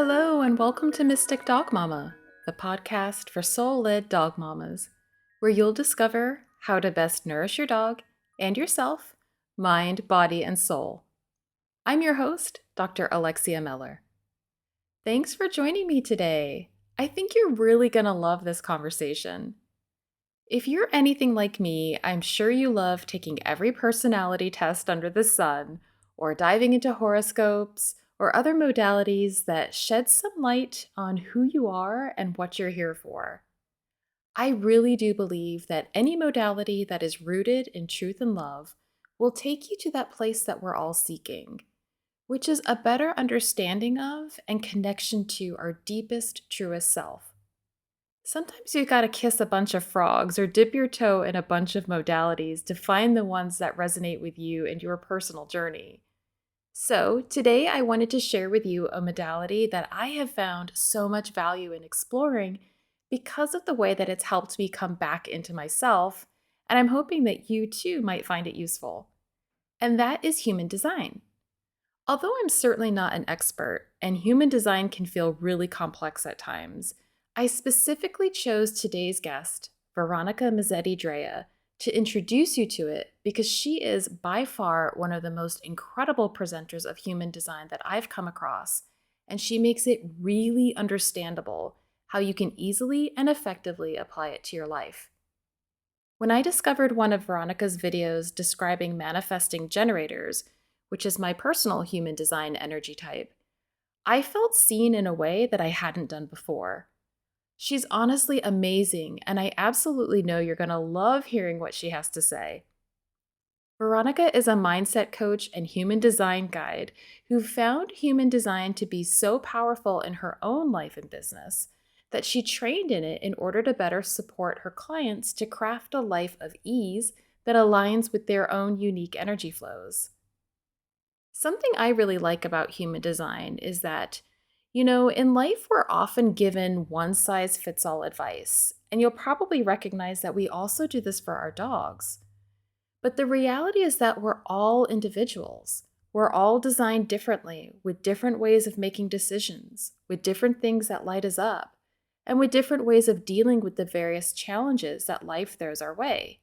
Hello, and welcome to Mystic Dog Mama, the podcast for soul led dog mamas, where you'll discover how to best nourish your dog and yourself, mind, body, and soul. I'm your host, Dr. Alexia Meller. Thanks for joining me today. I think you're really going to love this conversation. If you're anything like me, I'm sure you love taking every personality test under the sun, or diving into horoscopes, or other modalities that shed some light on who you are and what you're here for. I really do believe that any modality that is rooted in truth and love will take you to that place that we're all seeking, which is a better understanding of and connection to our deepest, truest self. Sometimes you gotta kiss a bunch of frogs or dip your toe in a bunch of modalities to find the ones that resonate with you and your personal journey. So, today I wanted to share with you a modality that I have found so much value in exploring because of the way that it's helped me come back into myself, and I'm hoping that you too might find it useful. And that is human design. Although I'm certainly not an expert, and human design can feel really complex at times, I specifically chose today's guest, Veronica Mezzetti-Draia, to introduce you to it because she is by far one of the most incredible presenters of human design that I've come across, and she makes it really understandable how you can easily and effectively apply it to your life. When I discovered one of Veronica's videos describing manifesting generators, which is my personal human design energy type, I felt seen in a way that I hadn't done before. She's honestly amazing, and I absolutely know you're going to love hearing what she has to say. Veronica is a mindset coach and human design guide who found human design to be so powerful in her own life and business that she trained in it in order to better support her clients to craft a life of ease that aligns with their own unique energy flows. Something I really like about human design is that, in life we're often given one size fits all advice, and you'll probably recognize that we also do this for our dogs. But the reality is that we're all individuals. We're all designed differently, with different ways of making decisions, with different things that light us up, and with different ways of dealing with the various challenges that life throws our way.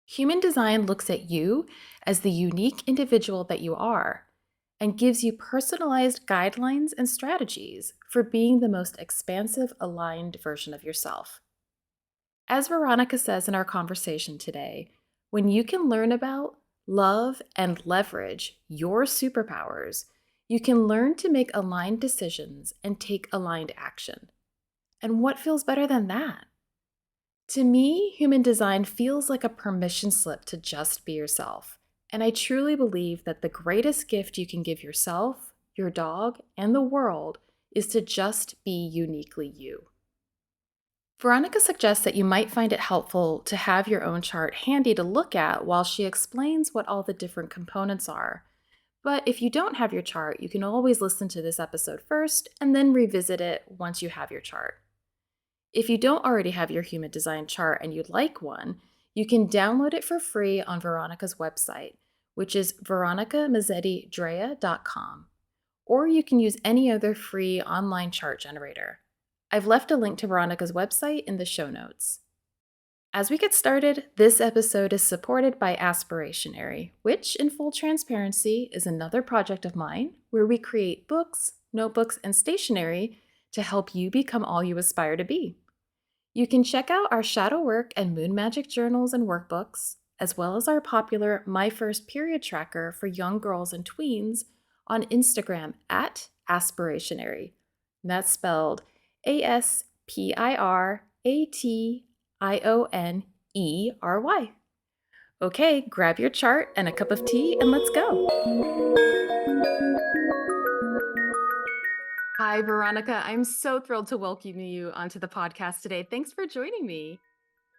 Human design looks at you as the unique individual that you are and gives you personalized guidelines and strategies for being the most expansive, aligned version of yourself. As Veronica says in our conversation today, when you can learn about, love, and leverage your superpowers, you can learn to make aligned decisions and take aligned action. And what feels better than that? To me, human design feels like a permission slip to just be yourself. And I truly believe that the greatest gift you can give yourself, your dog, and the world is to just be uniquely you. Veronica suggests that you might find it helpful to have your own chart handy to look at while she explains what all the different components are. But if you don't have your chart, you can always listen to this episode first and then revisit it once you have your chart. If you don't already have your human design chart and you'd like one, you can download it for free on Veronica's website, which is veronicamezzetti-draia.com, or you can use any other free online chart generator. I've left a link to Veronica's website in the show notes. As we get started, this episode is supported by Aspirationary, which, in full transparency, is another project of mine where we create books, notebooks, and stationery to help you become all you aspire to be. You can check out our shadow work and moon magic journals and workbooks, as well as our popular My First Period tracker for young girls and tweens on Instagram at Aspirationary. That's spelled ASPIRATIONERY. Okay, grab your chart and a cup of tea and let's go. Hi, Veronica. I'm so thrilled to welcome you onto the podcast today. Thanks for joining me.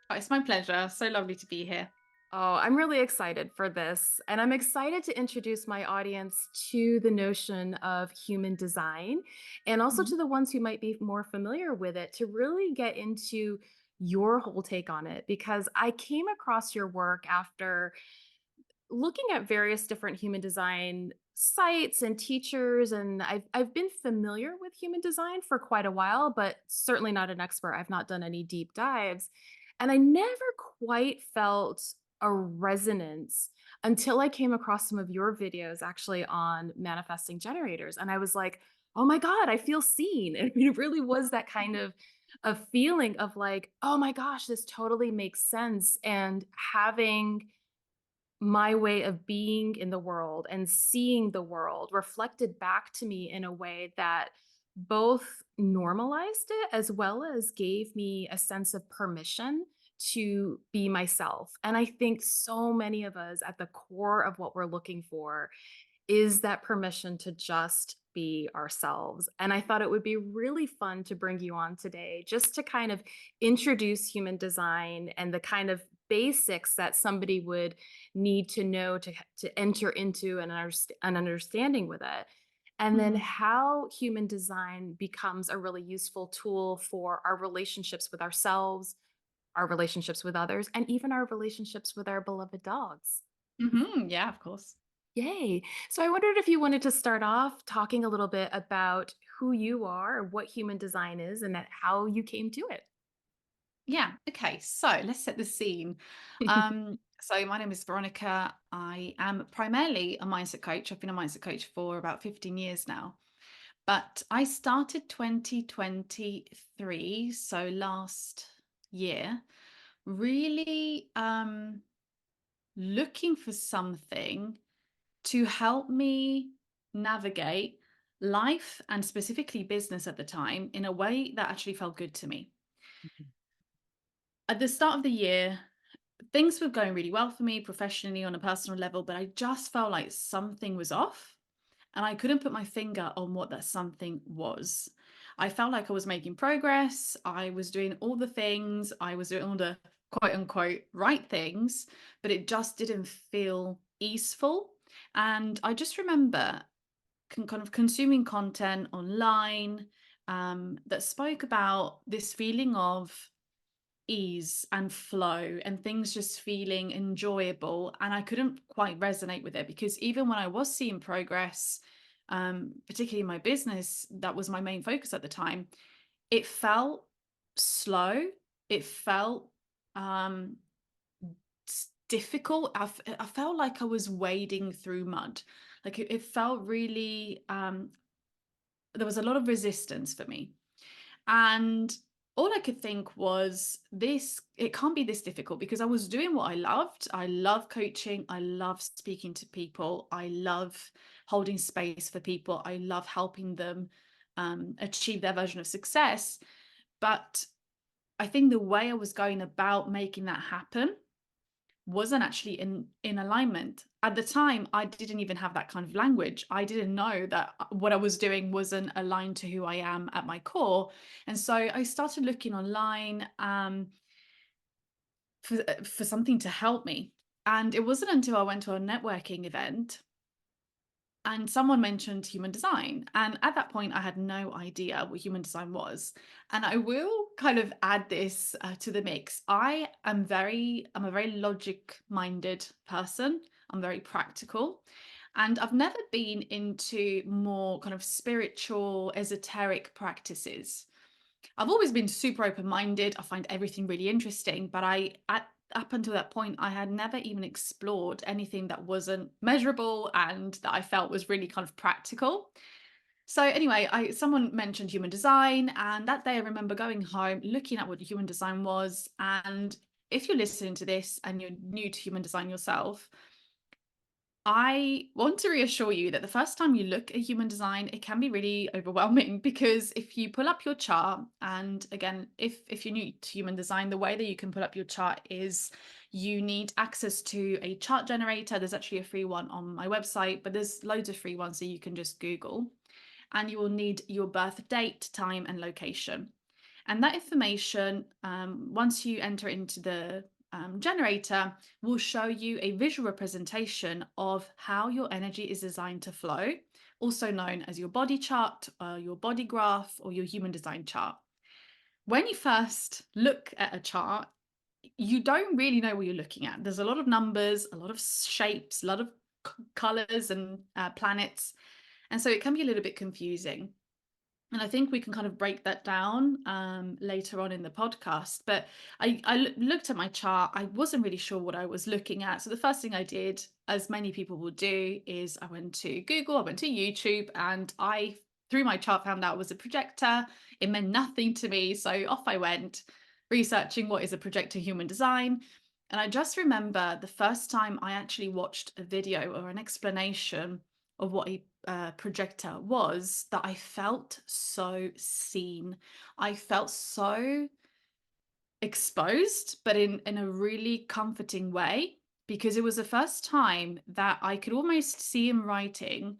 Oh, it's my pleasure. So lovely to be here. Oh, I'm really excited for this. And I'm excited to introduce my audience to the notion of human design and also Mhm. to the ones who might be more familiar with it to really get into your whole take on it because I came across your work after looking at various different human design sites and teachers, and I've been familiar with human design for quite a while, but certainly not an expert. I've not done any deep dives, and I never quite felt a resonance until I came across some of your videos actually on manifesting generators, and I was like, "Oh my god, I feel seen." And it really was that kind of a feeling of like, "Oh my gosh, this totally makes sense." And having my way of being in the world and seeing the world reflected back to me in a way that both normalized it as well as gave me a sense of permission to be myself. And I think so many of us at the core of what we're looking for is that permission to just be ourselves. And I thought it would be really fun to bring you on today just to kind of introduce human design and the kind of basics that somebody would need to know to enter into an understanding with it. And then Mhm. how human design becomes a really useful tool for our relationships with ourselves, our relationships with others, and even our relationships with our beloved dogs. Yeah, of course. Yay. So I wondered if you wanted to start off talking a little bit about who you are, what human design is, and that how you came to it. Yeah. Okay. So let's set the scene. So my name is Veronica. I am primarily a mindset coach. I've been a mindset coach for about 15 years now. But I started 2023, so last year, really looking for something to help me navigate life and specifically business at the time in a way that actually felt good to me. At the start of the year, things were going really well for me professionally on a personal level, but I just felt like something was off and I couldn't put my finger on what that something was. I felt like I was making progress. I was doing all the things, I was doing all the quote unquote right things, but it just didn't feel easeful. And I just remember kind of consuming content online that spoke about this feeling of ease and flow and things just feeling enjoyable. And I couldn't quite resonate with it because even when I was seeing progress, particularly in my business, that was my main focus at the time, it felt slow. It felt um, difficult. I felt like I was wading through mud. Like it felt really, there was a lot of resistance for me. And all I could think was this, it can't be this difficult because I was doing what I loved. I love coaching. I love speaking to people. I love holding space for people. I love helping them achieve their version of success. But I think the way I was going about making that happen wasn't actually in alignment. At the time, I didn't even have that kind of language. I didn't know that what I was doing wasn't aligned to who I am at my core. And so I started looking online for something to help me. And it wasn't until I went to a networking event and someone mentioned human design. And at that point, I had no idea what human design was. And I will kind of add this to the mix. I'm a very logic minded person. I'm very practical. And I've never been into more kind of spiritual, esoteric practices. I've always been super open-minded. I find everything really interesting, but up until that point, I had never even explored anything that wasn't measurable and that I felt was really kind of practical. So anyway, I someone mentioned human design, and that day I remember going home, looking at what human design was. And if you're listening to this and you're new to human design yourself, I want to reassure you that the first time you look at human design, it can be really overwhelming because if you pull up your chart, and again, if you're new to human design, the way that you can pull up your chart is you need access to a chart generator. There's actually a free one on my website, but there's loads of free ones that you can just Google. And you will need your birth date, time, and location. And that information, once you enter into the generator, will show you a visual representation of how your energy is designed to flow, also known as your body chart, your body graph, or your human design chart. When you first look at a chart, you don't really know what you're looking at. There's a lot of numbers, a lot of shapes, a lot of colors and planets. And so it can be a little bit confusing. And I think we can kind of break that down later on in the podcast. But I looked at my chart. I wasn't really sure what I was looking at. So the first thing I did, as many people will do, is I went to Google, I went to YouTube, and I, through my chart, found out it was a projector. It meant nothing to me. So off I went, researching what is a projector human design. And I just remember the first time I actually watched a video or an explanation of what a projector was, that I felt so seen. I felt so exposed, but in a really comforting way, because it was the first time that I could almost see in writing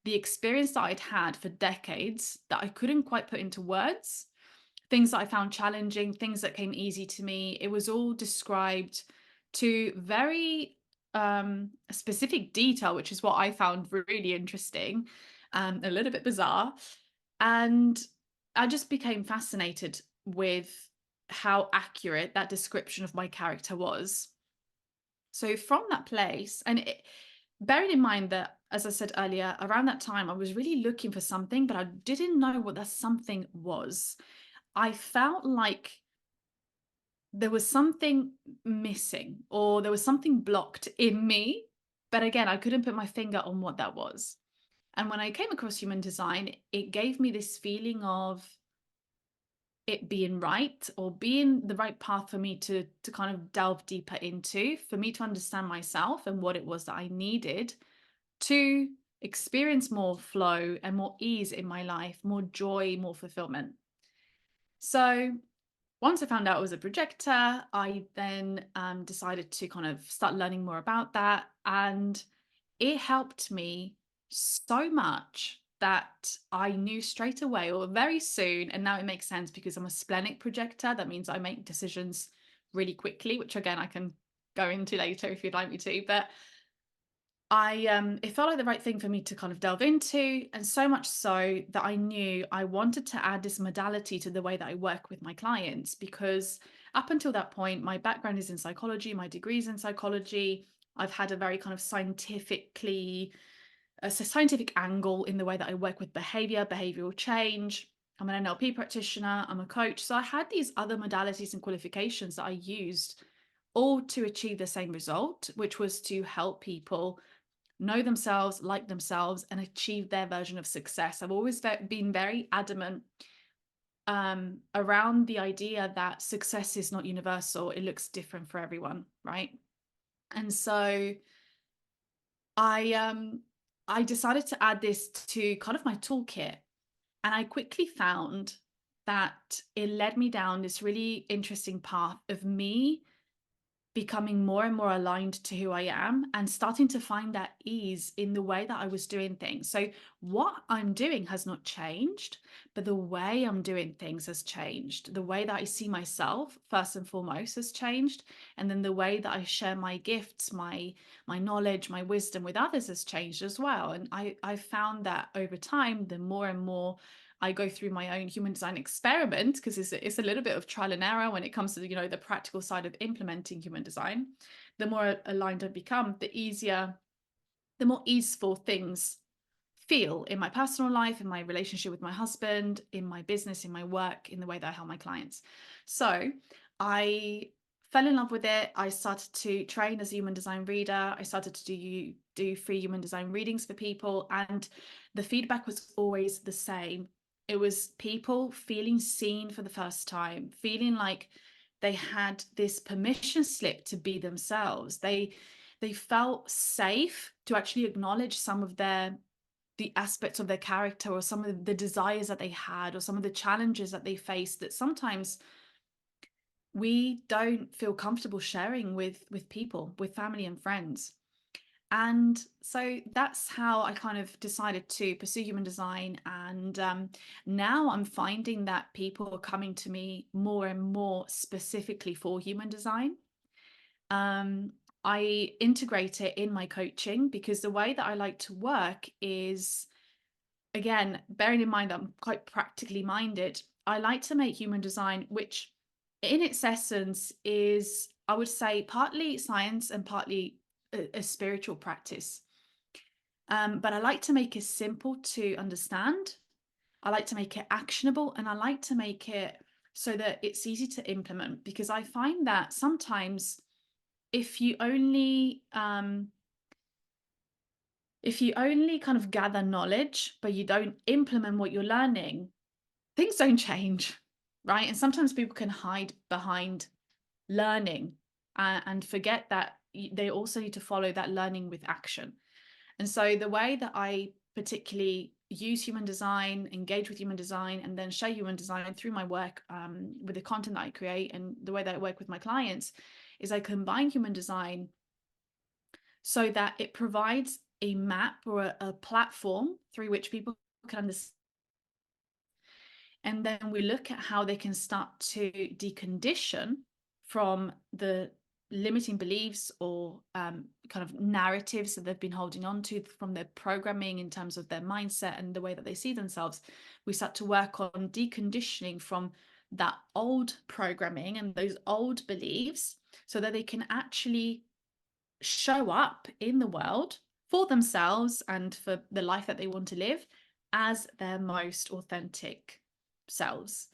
the experience that I'd had for decades that I couldn't quite put into words. Things that I found challenging, things that came easy to me. It was all described to very specific detail, which is what I found really interesting, a little bit bizarre. And I just became fascinated with how accurate that description of my character was. So from that place, bearing in mind that, as I said earlier, around that time, I was really looking for something, but I didn't know what that something was. I felt like there was something missing, or there was something blocked in me. But again, I couldn't put my finger on what that was. And when I came across human design, it gave me this feeling of it being right, or being the right path for me to kind of delve deeper into, for me to understand myself and what it was that I needed to experience more flow and more ease in my life, more joy, more fulfillment. So once I found out it was a projector, I then decided to kind of start learning more about that. And it helped me so much that I knew straight away, or very soon, and now it makes sense because I'm a splenic projector. That means I make decisions really quickly, which again, I can go into later if you'd like me to. But it felt like the right thing for me to kind of delve into, and so much so that I knew I wanted to add this modality to the way that I work with my clients, because up until that point, my background is in psychology, my degree's in psychology. I've had a very kind of scientific angle in the way that I work with behavioral change. I'm an NLP practitioner, I'm a coach. So I had these other modalities and qualifications that I used, all to achieve the same result, which was to help people know themselves, like themselves, and achieve their version of success. I've always been very adamant around the idea that success is not universal. It looks different for everyone, right? And so I decided to add this to kind of my toolkit, and I quickly found that it led me down this really interesting path of me becoming more and more aligned to who I am, and starting to find that ease in the way that I was doing things. So what I'm doing has not changed, but the way I'm doing things has changed. The way that I see myself first and foremost has changed, and then the way that I share my gifts, my knowledge, my wisdom with others has changed as well. And I found that over time, the more and more I go through my own human design experiment, because it's a little bit of trial and error when it comes to, the practical side of implementing human design, the more aligned I become, the more easeful things feel in my personal life, in my relationship with my husband, in my business, in my work, in the way that I help my clients. So I fell in love with it. I started to train as a human design reader. I started to do free human design readings for people, and the feedback was always the same. It was people feeling seen for the first time, feeling like they had this permission slip to be themselves. They felt safe to actually acknowledge some of the aspects of their character, or some of the desires that they had, or some of the challenges that they faced, that sometimes we don't feel comfortable sharing with people, with family and friends. And so that's how I kind of decided to pursue human design. And now I'm finding that people are coming to me more and more specifically for human design. I integrate it in my coaching, because the way that I like to work is, again, bearing in mind that I'm quite practically minded, I like to make human design, which in its essence is, I would say, partly science and partly a spiritual practice. But I like to make it simple to understand. I like to make it actionable, and I like to make it so that it's easy to implement, because I find that sometimes if you only kind of gather knowledge but you don't implement what you're learning, things don't change, right? And sometimes people can hide behind learning, and forget that they also need to follow that learning with action. And so the way that I particularly use human design, engage with human design, and then show human design through my work, with the content that I create and the way that I work with my clients, is I combine human design so that it provides a map or a platform through which people can understand. And then we look at how they can start to decondition from the limiting beliefs or kind of narratives that they've been holding on to from their programming in terms of their mindset and the way that they see themselves. We start to work on deconditioning from that old programming and those old beliefs so that they can actually show up in the world for themselves and for the life that they want to live as their most authentic selves.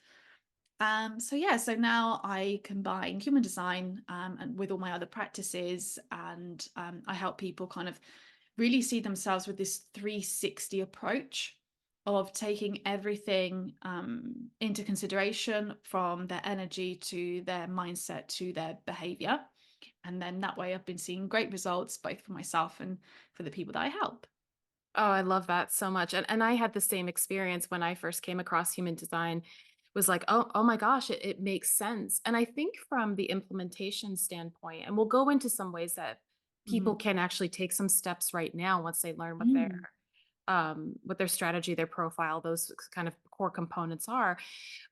So yeah, so now I combine human design and with all my other practices, and I help people kind of really see themselves with this 360 approach of taking everything into consideration, from their energy to their mindset to their behavior. And then that way I've been seeing great results both for myself and for the people that I help. Oh, I love that so much. And I had the same experience when I first came across human design. Was like, oh my gosh, it makes sense. And I think from the implementation standpoint, and we'll go into some ways that people Mhm. can actually take some steps right now once they learn Mm. what their strategy, their profile, those kind of core components are.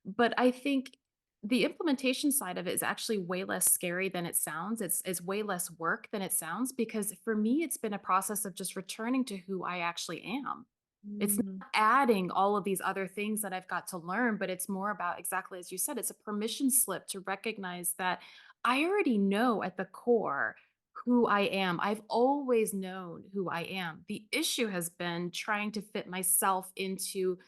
But I think the implementation side of it is actually way less scary than it sounds. It's way less work than it sounds, because for me it's been a process of just returning to who I actually am. It's Mm. not adding all of these other things that I've got to learn, but it's more about, exactly as you said, it's a permission slip to recognize that I already know at the core who I am. I've always known who I am. The issue has been trying to fit myself into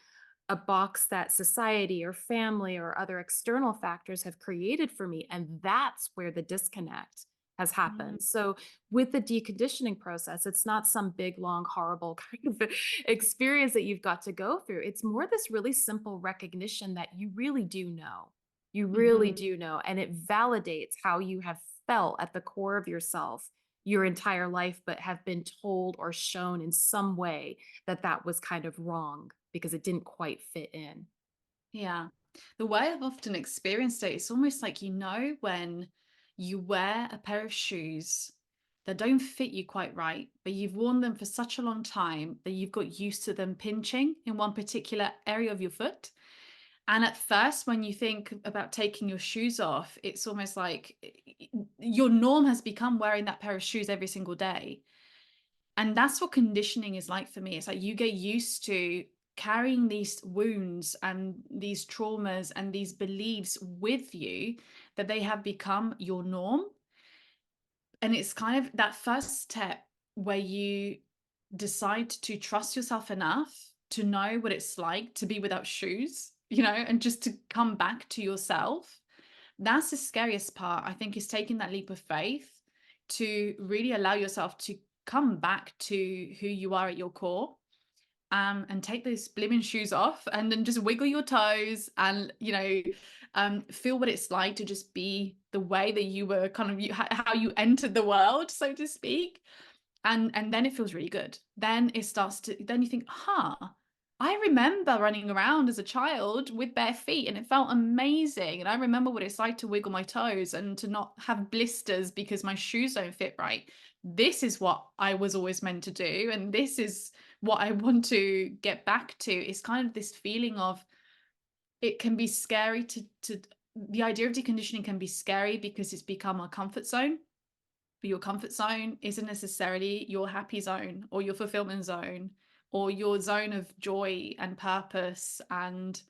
a box that society or family or other external factors have created for me. And that's where the disconnect has Mm. happened. So, with the deconditioning process, it's not some big, long, horrible kind of experience that you've got to go through. It's more this really simple recognition that you really do know. You really Mhm. do know. And it validates how you have felt at the core of yourself your entire life, but have been told or shown in some way that that was kind of wrong because it didn't quite fit in. Yeah. The way I've often experienced it, it's almost like, when you wear a pair of shoes that don't fit you quite right, but you've worn them for such a long time that you've got used to them pinching in one particular area of your foot. And at first, when you think about taking your shoes off, it's almost like your norm has become wearing that pair of shoes every single day. And that's what conditioning is like for me. It's like you get used to carrying these wounds and these traumas and these beliefs with you, that they have become your norm. And it's kind of that first step where you decide to trust yourself enough to know what it's like to be without shoes, and just to come back to yourself. That's the scariest part, I think, is taking that leap of faith to really allow yourself to come back to who you are at your core, and take those blimmin' shoes off and then just wiggle your toes and, feel what it's like to just be the way that you were kind of how you entered the world, so to speak. And then it feels really good. Then it starts to then you think, "Huh, I remember running around as a child with bare feet and it felt amazing. And I remember what it's like to wiggle my toes and to not have blisters because my shoes don't fit right. This is what I was always meant to do, and this is what I want to get back to." It's kind of this feeling of, it can be scary to the idea of deconditioning can be scary because it's become a comfort zone, but your comfort zone isn't necessarily your happy zone or your fulfillment zone or your zone of joy and purpose and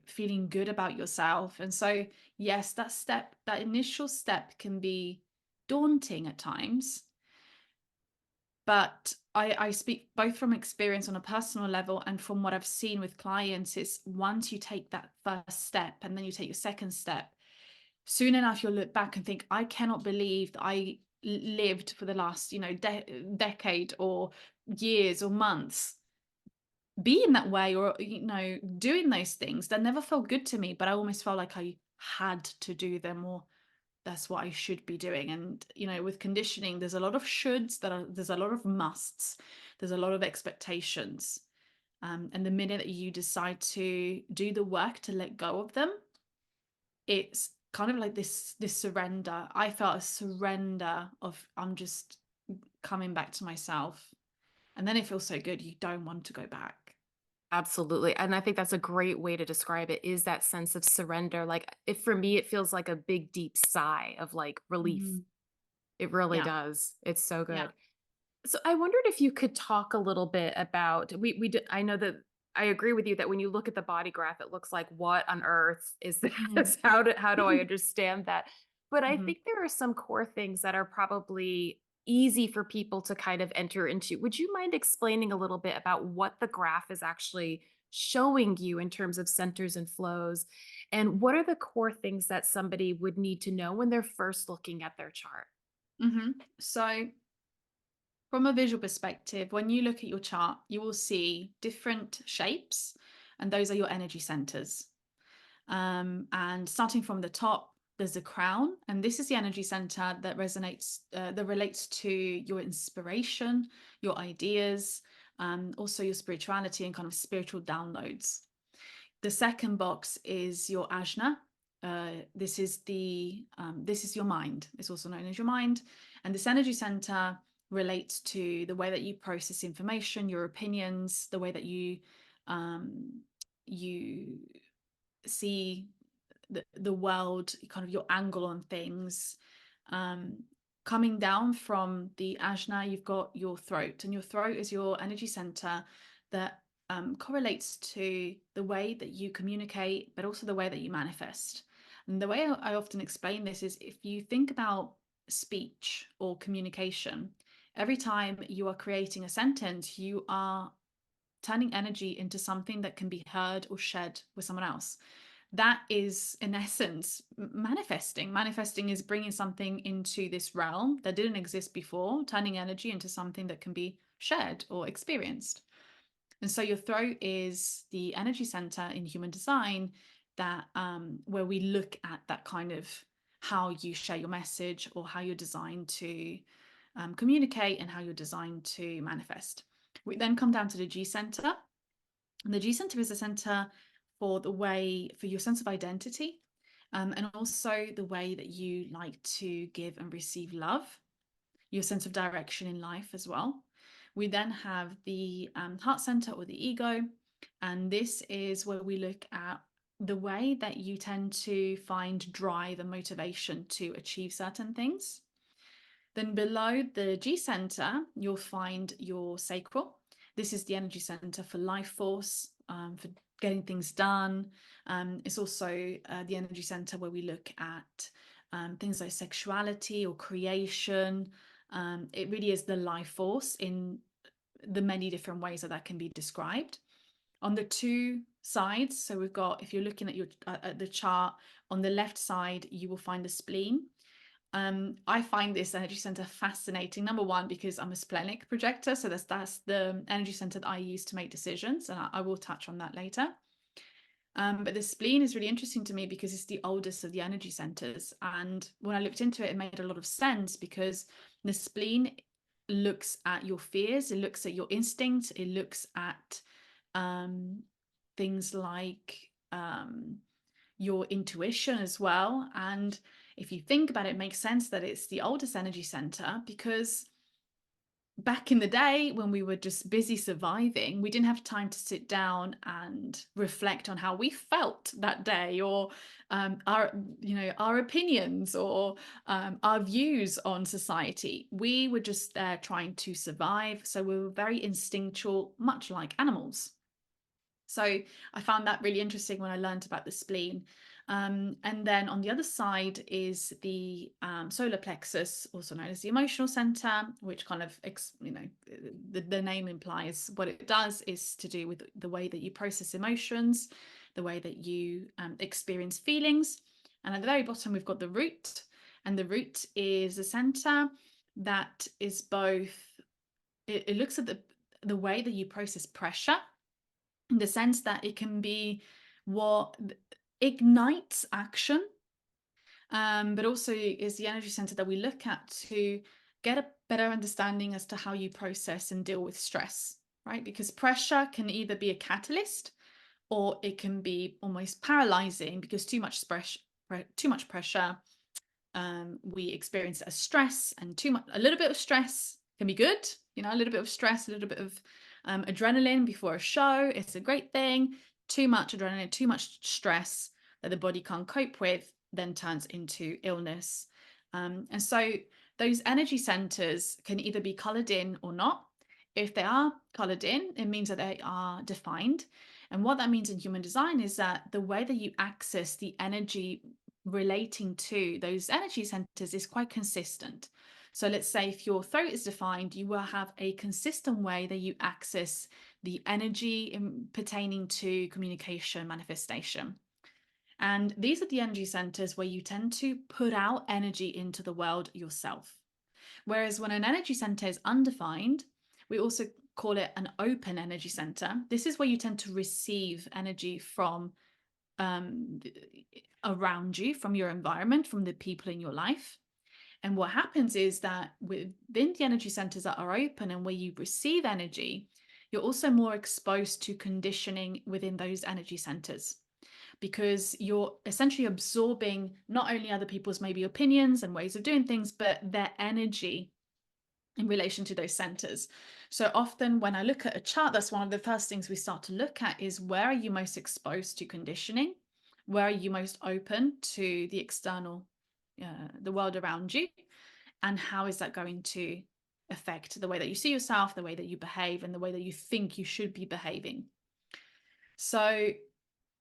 feeling good about yourself. And so yes, that initial step can be daunting at times, But I speak both from experience on a personal level and from what I've seen with clients is once you take that first step and then you take your second step, soon enough you'll look back and think, I cannot believe that I lived for the last, decade or years or months being that way or, doing those things that never felt good to me, but I almost felt like I had to do them or that's what I should be doing. And, with conditioning, there's a lot of shoulds there's a lot of musts, there's a lot of expectations. And the minute that you decide to do the work to let go of them, it's kind of like this surrender. I felt a surrender of I'm just coming back to myself. And then it feels so good. You don't want to go back. Absolutely. And I think that's a great way to describe it is that sense of surrender. Like if for me, it feels like a big, deep sigh of like relief. Mhm. It really Yeah. does. It's so Yeah. good. So I wondered if you could talk a little bit about I know that I agree with you that when you look at the body graph, it looks like what on earth is Mhm. this? How do I understand that? But I Mhm. think there are some core things that are probably easy for people to kind of enter into. Would you mind explaining a little bit about what the graph is actually showing you in terms of centers and flows? And what are the core things that somebody would need to know when they're first looking at their chart? So, from a visual perspective, when you look at your chart, you will see different shapes, and those are your energy centers. And starting from the top, there's a crown, and this is the energy center that that relates to your inspiration, your ideas, also your spirituality and kind of spiritual downloads. The second box is your ajna. This is your mind. It's also known as your mind, and this energy center relates to the way that you process information, your opinions, the way that um, you see the world, kind of your angle on things. Um, Coming down from the ajna, you've got your throat, and your throat is your energy center that correlates to the way that you communicate, but also the way that you manifest. And the way I often explain this is if you think about speech or communication, every time you are creating a sentence, you are turning energy into something that can be heard or shared with someone else. That is, in essence, manifesting. Manifesting is bringing something into this realm that didn't exist before, turning energy into something that can be shared or experienced. And so your throat is the energy center in human design that where we look at that kind of how you share your message or how you're designed to communicate and how you're designed to manifest. We then come down to the G center. And the G center is a center for your sense of identity, and also the way that you like to give and receive love, your sense of direction in life as well. We then have the heart center or the ego, and this is where we look at the way that you tend to find drive and motivation to achieve certain things. Then below the G center, you'll find your sacral. This is the energy center for life force, for getting things done. It's also the energy center where we look at things like sexuality or creation. It really is the life force in the many different ways that that can be described. On the two sides, so we've got, if you're looking at at the chart, on the left side, you will find the spleen. I find this energy center fascinating. Number one, because I'm a splenic projector, so that's the energy center that I use to make decisions, and I will touch on that later. But the spleen is really interesting to me because it's the oldest of the energy centers. And when I looked into it, it made a lot of sense because the spleen looks at your fears, it looks at your instincts, it looks at um, things like your intuition as well. And if you think about it, it makes sense that it's the oldest energy center because back in the day when we were just busy surviving, we didn't have time to sit down and reflect on how we felt that day or our opinions or our views on society. We were just there trying to survive. So we were very instinctual, much like animals. So I found that really interesting when I learned about the spleen. And then on the other side is the solar plexus, also known as the emotional center, which kind of, the name implies what it does is to do with the way that you process emotions, the way that you experience feelings. And at the very bottom, we've got the root. And the root is a center that is both, it looks at the way that you process pressure, in the sense that it can be what ignites action, but also is the energy center that we look at to get a better understanding as to how you process and deal with stress, right? Because pressure can either be a catalyst or it can be almost paralyzing, because too much pressure, we experience it as stress, and a little bit of stress can be good. A little bit of stress, a little bit of adrenaline before a show, it's a great thing. Too much adrenaline, too much stress that the body can't cope with, then turns into illness. And so those energy centers can either be colored in or not. If they are colored in, it means that they are defined. And what that means in human design is that the way that you access the energy relating to those energy centers is quite consistent. So let's say if your throat is defined, you will have a consistent way that you access the energy pertaining to communication, manifestation. And these are the energy centers where you tend to put out energy into the world yourself. Whereas when an energy center is undefined, we also call it an open energy center. This is where you tend to receive energy from around you, from your environment, from the people in your life. And what happens is that within the energy centers that are open and where you receive energy, you're also more exposed to conditioning within those energy centers, because you're essentially absorbing not only other people's maybe opinions and ways of doing things, but their energy in relation to those centers. So often when I look at a chart, that's one of the first things we start to look at is, where are you most exposed to conditioning? Where are you most open to the external, the world around you? And how is that going to affect the way that you see yourself, the way that you behave, and the way that you think you should be behaving? So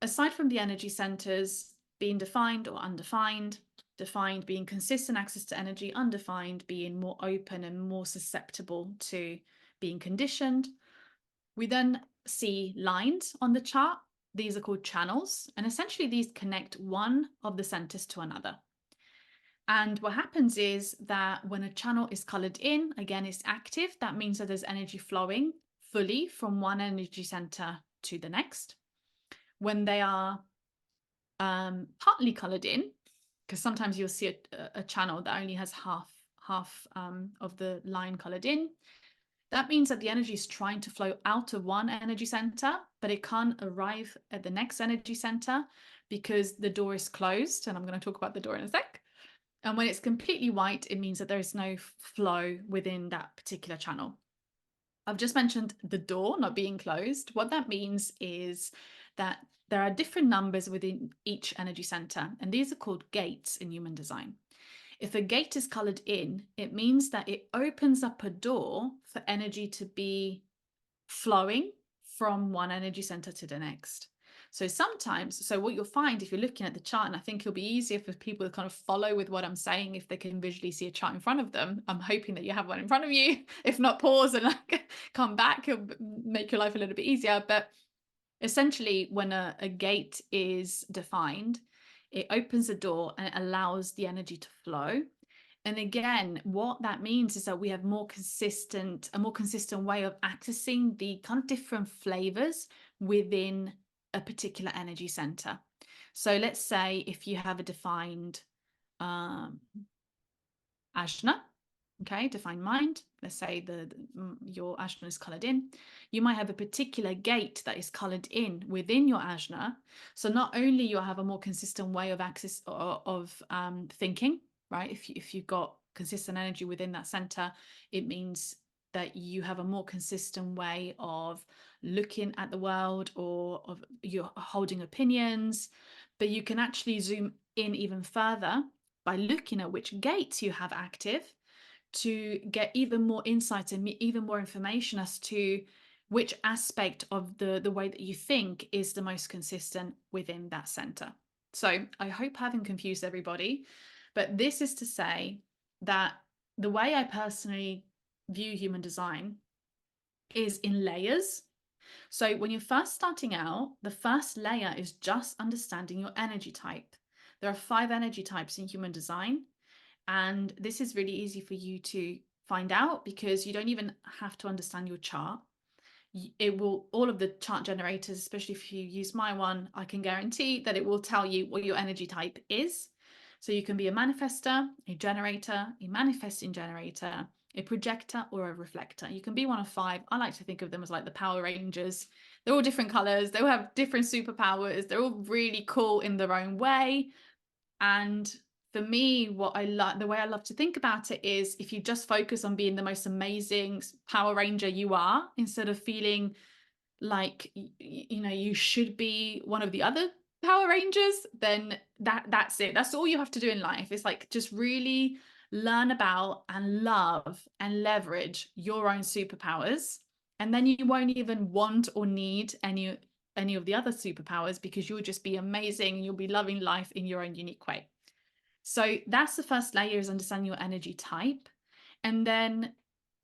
aside from the energy centers being defined or undefined, defined being consistent access to energy, undefined being more open and more susceptible to being conditioned, we then see lines on the chart. These are called channels, and essentially these connect one of the centers to another. And what happens is that when a channel is colored in, again, it's active. That means that there's energy flowing fully from one energy center to the next. When they are partly colored in, because sometimes you'll see a channel that only has half of the line colored in, that means that the energy is trying to flow out of one energy center, but it can't arrive at the next energy center because the door is closed. And I'm going to talk about the door in a sec. And when it's completely white, it means that there is no flow within that particular channel. I've just mentioned the door not being closed. What that means is that there are different numbers within each energy center, and these are called gates in human design. If a gate is colored in, it means that it opens up a door for energy to be flowing from one energy center to the next. So what you'll find if you're looking at the chart, and I think it'll be easier for people to kind of follow with what I'm saying if they can visually see a chart in front of them. I'm hoping that you have one in front of you. If not, pause and come back. It'll make your life a little bit easier. But essentially, when a gate is defined, it opens the door and it allows the energy to flow. And again, what that means is that we have a more consistent way of accessing the kind of different flavors within a particular energy center. So let's say if you have a defined ajna, okay, defined mind, let's say your ajna is colored in, you might have a particular gate that is colored in within your ajna. So not only you'll have a more consistent way of access of thinking, right? If you've got consistent energy within that center, it means that you have a more consistent way of looking at the world, or of you're holding opinions, but you can actually zoom in even further by looking at which gates you have active to get even more insights and even more information as to which aspect of the way that you think is the most consistent within that center. So I hope I haven't confused everybody, but this is to say that the way I personally view human design is in layers. So when you're first starting out, the first layer is just understanding your energy type. There are 5 energy types in human design, and this is really easy for you to find out because you don't even have to understand your chart. It will, all of the chart generators, especially if you use my one, I can guarantee that it will tell you what your energy type is. So you can be a manifester, a generator, a manifesting generator, a projector, or a reflector. You can be one of 5. I like to think of them as like the Power Rangers. They're all different colors, they all have different superpowers, they're all really cool in their own way. And for me, what I like, the way I love to think about it is if you just focus on being the most amazing Power Ranger you are, instead of feeling like you should be one of the other Power Rangers, then that's it. That's all you have to do in life. It's like just really learn about and love and leverage your own superpowers. And then you won't even want or need any of the other superpowers because you'll just be amazing and you'll be loving life in your own unique way. So that's the first layer, is understanding your energy type. And then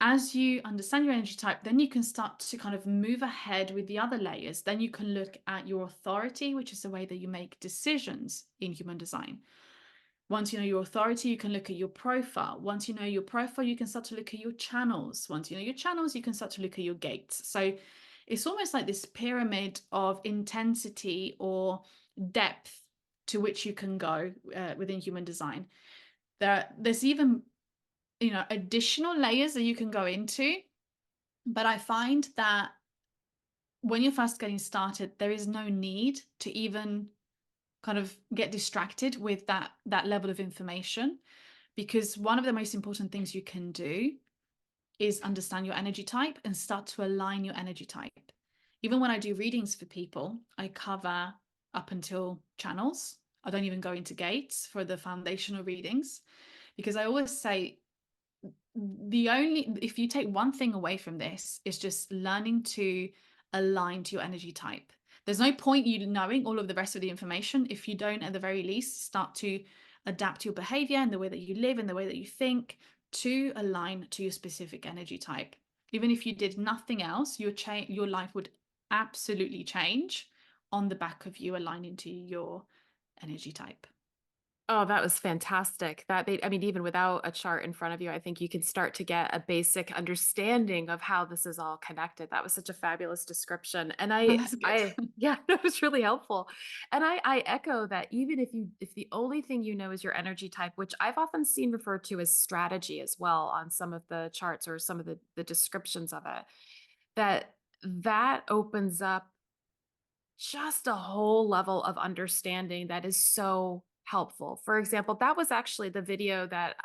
as you understand your energy type, then you can start to kind of move ahead with the other layers. Then you can look at your authority, which is the way that you make decisions in human design. Once you know your authority, you can look at your profile. Once you know your profile, you can start to look at your channels. Once you know your channels, you can start to look at your gates. So it's almost like this pyramid of intensity or depth to which you can go within human design. There's even additional layers that you can go into, but I find that when you're first getting started, there is no need to even kind of get distracted with that level of information, because one of the most important things you can do is understand your energy type and start to align your energy type. Even when I do readings for people, I cover up until channels. I don't even go into gates for the foundational readings, because I always say if you take one thing away from this, is just learning to align to your energy type. There's no point you knowing all of the rest of the information if you don't at the very least start to adapt your behavior and the way that you live and the way that you think to align to your specific energy type. Even if you did nothing else, your life would absolutely change on the back of you aligning to your energy type. Oh, that was fantastic. That made, I mean, even without a chart in front of you, I think you can start to get a basic understanding of how this is all connected. That was such a fabulous description. And That's good. yeah, that was really helpful. And I echo that even if the only thing you know is your energy type, which I've often seen referred to as strategy as well on some of the charts or some of the descriptions of it, that opens up just a whole level of understanding that is so helpful. For example, that was actually the video that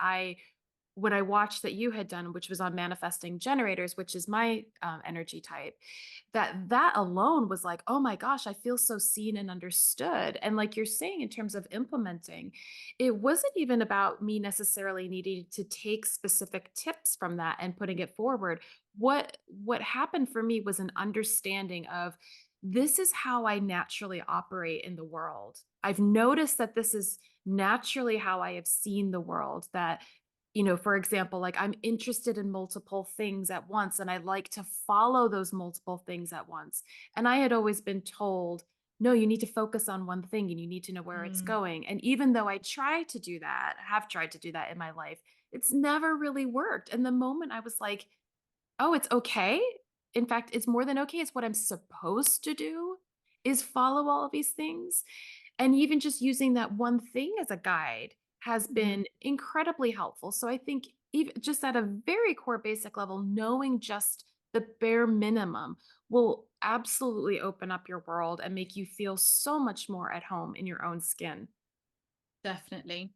when I watched that you had done, which was on manifesting generators, which is my energy type, that alone was like, oh my gosh, I feel so seen and understood. And like you're saying, in terms of implementing, it wasn't even about me necessarily needing to take specific tips from that and putting it forward. What happened for me was an understanding of, this is how I naturally operate in the world. I've noticed that this is naturally how I have seen the world. That, for example, like I'm interested in multiple things at once and I like to follow those multiple things at once. And I had always been told, no, you need to focus on one thing and you need to know where it's Mm, going. And even though I try to do that, have tried to do that in my life, it's never really worked. And the moment I was like, oh, it's okay. In fact, it's more than okay. It's what I'm supposed to do, is follow all of these things. And even just using that one thing as a guide has mhm. been incredibly helpful. So I think even just at a very core basic level, knowing just the bare minimum will absolutely open up your world and make you feel so much more at home in your own skin. Definitely.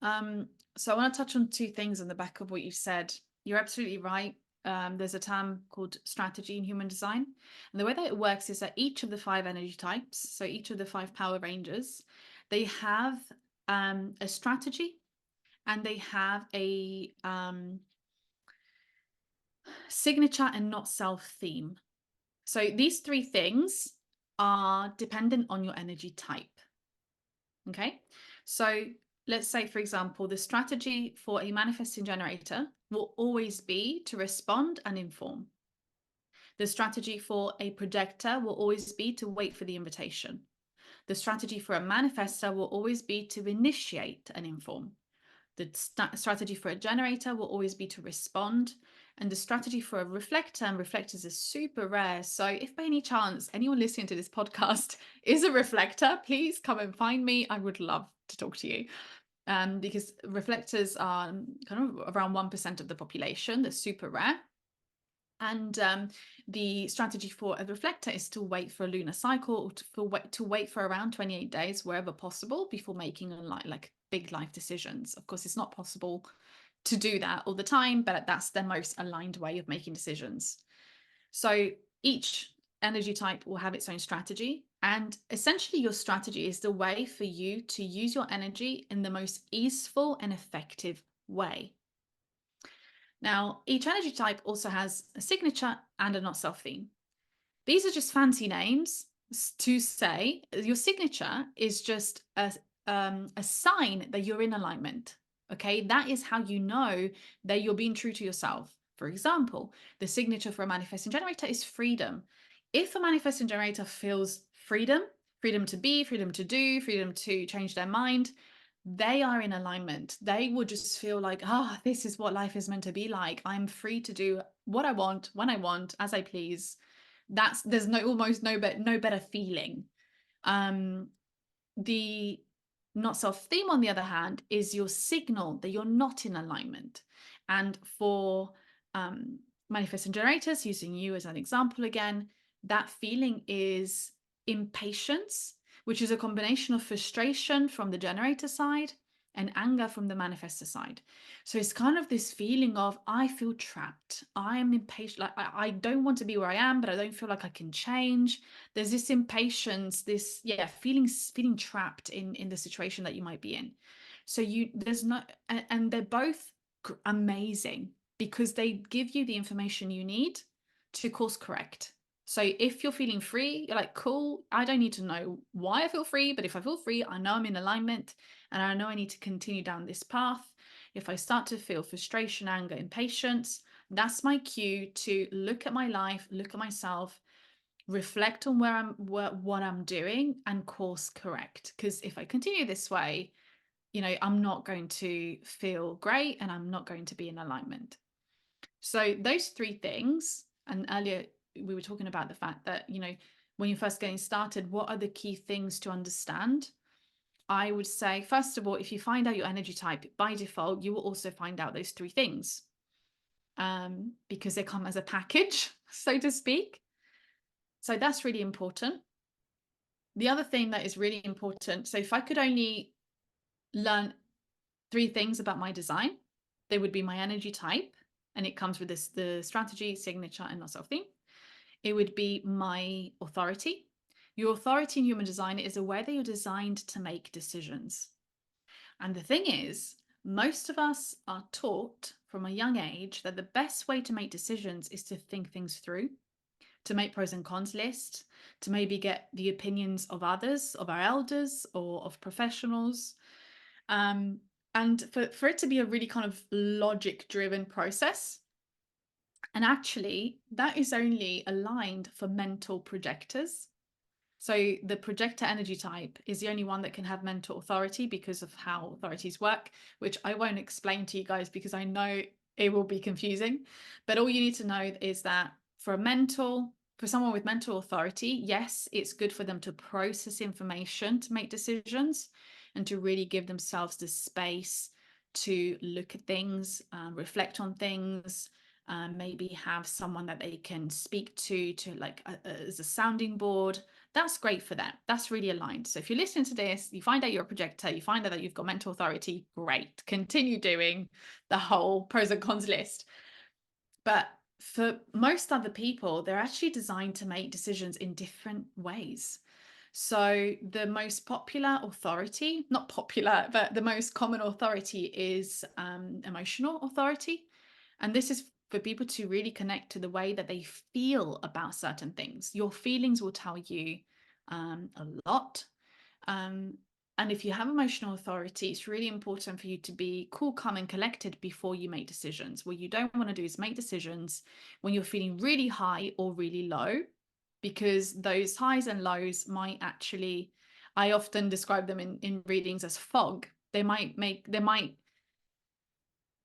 So I want to touch on 2 things on the back of what you said. You're absolutely right. There's a term called strategy in human design. And the way that it works is that each of the 5 energy types, so each of the 5 power rangers, they have a strategy, and they have a signature and not self theme. So these 3 things are dependent on your energy type. Okay. So let's say, for example, the strategy for a manifesting generator will always be to respond and inform. The strategy for a projector will always be to wait for the invitation. The strategy for a manifestor will always be to initiate and inform. The strategy for a generator will always be to respond. And the strategy for a reflector, and reflectors are super rare. So if by any chance anyone listening to this podcast is a reflector, please come and find me. I would love to talk to you. Because reflectors are kind of around 1% of the population. They're super rare. And the strategy for a reflector is to wait for a lunar cycle, or to wait for around 28 days wherever possible before making like big life decisions. Of course, it's not possible to do that all the time, but that's the most aligned way of making decisions. So each energy type will have its own strategy. And essentially, your strategy is the way for you to use your energy in the most easeful and effective way. Now, each energy type also has a signature and a not self theme. These are just fancy names to say your signature is just a sign that you're in alignment. Okay, that is how you know that you're being true to yourself. For example, the signature for a manifesting generator is freedom. If a manifesting generator feels freedom, freedom to be, freedom to do, freedom to change their mind, they are in alignment. They will just feel like, this is what life is meant to be like. I'm free to do what I want, when I want, as I please. There's almost no better feeling. The not self theme, on the other hand, is your signal that you're not in alignment. And for manifesting generators, using you as an example again, that feeling is impatience, which is a combination of frustration from the generator side and anger from the manifestor side. So it's kind of this feeling of, I feel trapped. I am impatient. Like I don't want to be where I am, but I don't feel like I can change. There's this impatience, this feeling trapped in the situation that you might be in. So and they're both amazing because they give you the information you need to course correct. So if you're feeling free, you're like, cool, I don't need to know why I feel free, but if I feel free, I know I'm in alignment and I know I need to continue down this path. If I start to feel frustration, anger, impatience, that's my cue to look at my life, look at myself, reflect on what I'm doing and course correct. Because if I continue this way, I'm not going to feel great and I'm not going to be in alignment. So those three things, and earlier we were talking about the fact that, when you're first getting started, what are the key things to understand? I would say, first of all, if you find out your energy type, by default, you will also find out those three things because they come as a package, so to speak. So that's really important. The other thing that is really important, so if I could only learn three things about my design, they would be my energy type, and it comes with the strategy, signature, and not self theme. It would be my authority. Your authority in human design is a way that you're designed to make decisions. And the thing is, most of us are taught from a young age that the best way to make decisions is to think things through, to make pros and cons lists, to maybe get the opinions of others, of our elders, or of professionals. And for it to be a really kind of logic-driven process. And actually, that is only aligned for mental projectors. So the projector energy type is the only one that can have mental authority because of how authorities work, which I won't explain to you guys because I know it will be confusing. But all you need to know is that for someone with mental authority, yes, it's good for them to process information to make decisions and to really give themselves the space to look at things, reflect on things, maybe have someone that they can speak to like as a sounding board. That's great for them. That's really aligned. So if you're listening to this, you find out you're a projector, you find out that you've got mental authority, great. Continue doing the whole pros and cons list. But for most other people, they're actually designed to make decisions in different ways. So the most popular authority, not popular, but the most common authority is emotional authority. And this is for people to really connect to the way that they feel about certain things. Your feelings will tell you a lot. And if you have emotional authority, it's really important for you to be cool, calm, and collected before you make decisions. What you don't want to do is make decisions when you're feeling really high or really low, because those highs and lows might actually, I often describe them in readings as fog. They might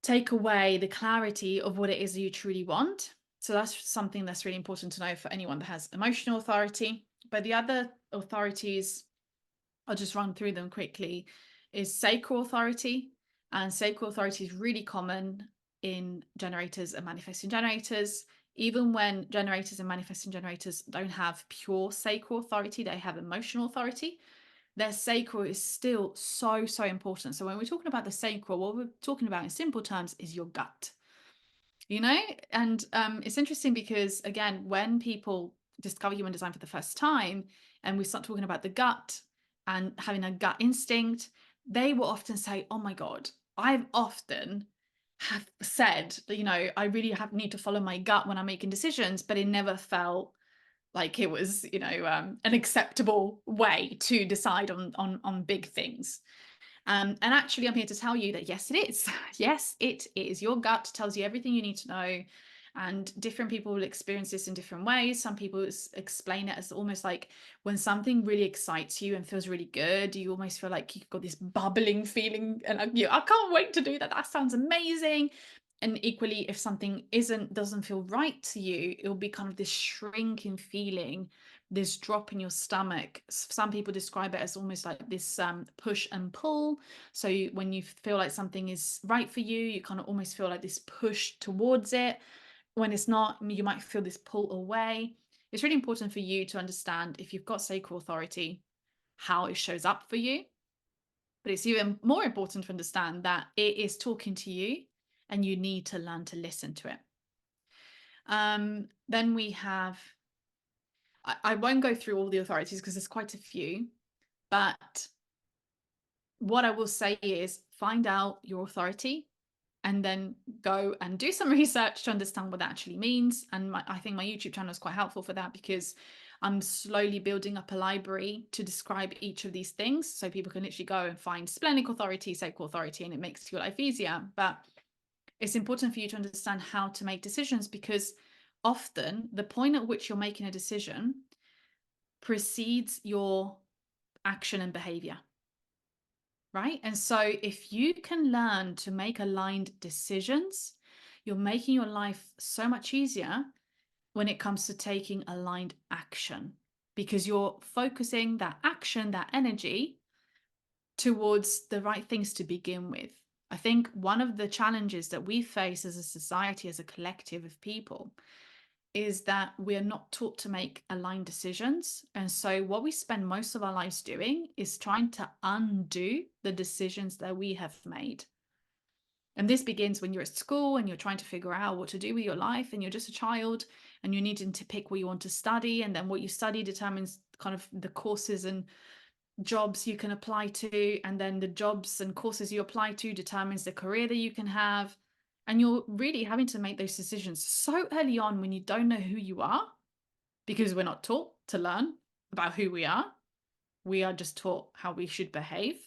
take away the clarity of what it is you truly want. So that's something that's really important to know for anyone that has emotional authority. But the other authorities, I'll just run through them quickly, is sacral authority. And sacral authority is really common in generators and manifesting generators. Even when generators and manifesting generators don't have pure sacral authority, they have emotional authority. Their sacral is still so, so important. So when we're talking about the sacral, what we're talking about in simple terms is your gut. And it's interesting because, again, when people discover human design for the first time and we start talking about the gut and having a gut instinct, they will often say, oh my God, I've often have said that, I really need to follow my gut when I'm making decisions, but it never felt like it was, an acceptable way to decide on big things. And actually, I'm here to tell you that yes, it is. Yes, it is. Your gut tells you everything you need to know. And different people will experience this in different ways. Some people explain it as almost like when something really excites you and feels really good, you almost feel like you've got this bubbling feeling. And I can't wait to do that. That sounds amazing. And equally, if something doesn't feel right to you, it'll be kind of this shrinking feeling, this drop in your stomach. Some people describe it as almost like this push and pull. So when you feel like something is right for you, you kind of almost feel like this push towards it. When it's not, you might feel this pull away. It's really important for you to understand, if you've got sacral authority, how it shows up for you. But it's even more important to understand that it is talking to you and you need to learn to listen to it. Then we have, I won't go through all the authorities because there's quite a few, but what I will say is find out your authority and then go and do some research to understand what that actually means. And I think my YouTube channel is quite helpful for that, because I'm slowly building up a library to describe each of these things. So people can literally go and find splenic authority, sacral authority, and it makes your life easier. But it's important for you to understand how to make decisions, because often the point at which you're making a decision precedes your action and behavior. Right? And so if you can learn to make aligned decisions, you're making your life so much easier when it comes to taking aligned action, because you're focusing that action, that energy towards the right things to begin with. I think one of the challenges that we face as a society, as a collective of people, is that we're not taught to make aligned decisions. And so what we spend most of our lives doing is trying to undo the decisions that we have made. And this begins when you're at school and you're trying to figure out what to do with your life, and you're just a child and you're needing to pick what you want to study. And then what you study determines kind of the courses and jobs you can apply to. And then the jobs and courses you apply to determines the career that you can have. And you're really having to make those decisions so early on when you don't know who you are, because we're not taught to learn about who we are. We are just taught how we should behave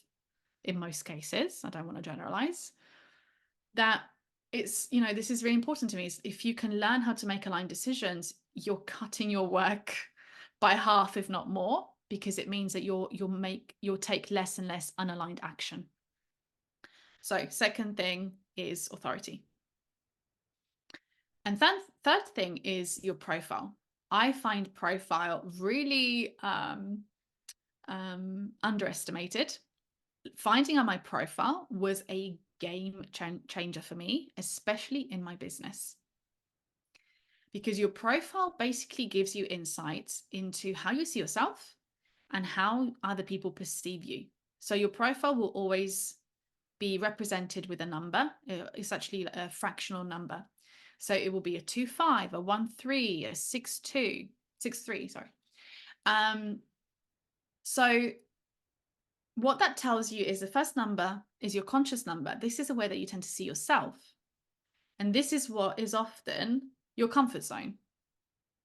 in most cases. I don't want to generalize. That it's, this is really important to me, is if you can learn how to make aligned decisions, you're cutting your work by half, if not more, because it means that you'll take less and less unaligned action. So second thing is authority. And third thing is your profile. I find profile really underestimated. Finding out my profile was a game changer for me, especially in my business. Because your profile basically gives you insights into how you see yourself and how other people perceive you. So your profile will always be represented with a number. It's actually a fractional number. So it will be a 2-5, a 1-3, a 6-2, 6-3, sorry. So what that tells you is the first number is your conscious number. This is a way that you tend to see yourself. And this is what is often your comfort zone,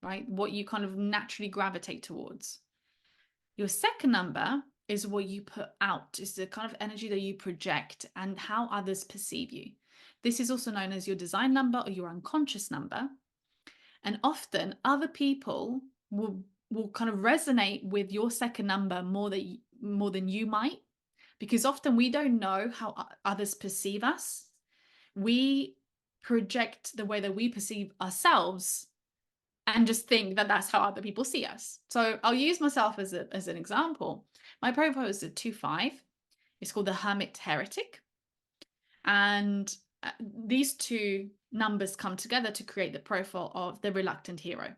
right? What you kind of naturally gravitate towards. Your second number is what you put out, is the kind of energy that you project and how others perceive you. This is also known as your design number or your unconscious number. And often other people will kind of resonate with your second number more than you might, because often we don't know how others perceive us. We project the way that we perceive ourselves and just think that that's how other people see us. So I'll use myself as an example. My profile is a 2-5. It's called the Hermit Heretic. And these two numbers come together to create the profile of the Reluctant Hero.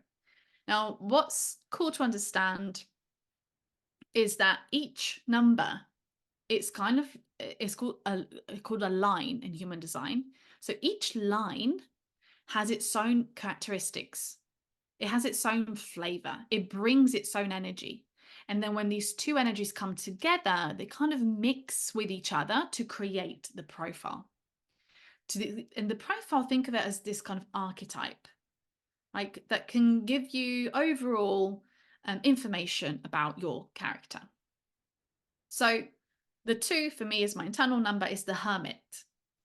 Now, what's cool to understand is that each number, it's called a line in human design. So each line has its own characteristics. It has its own flavor. It brings its own energy. And then when these two energies come together, they kind of mix with each other to create the profile. In the profile, think of it as this kind of archetype, like that can give you overall information about your character. So the 2 for me is my internal number, is the Hermit.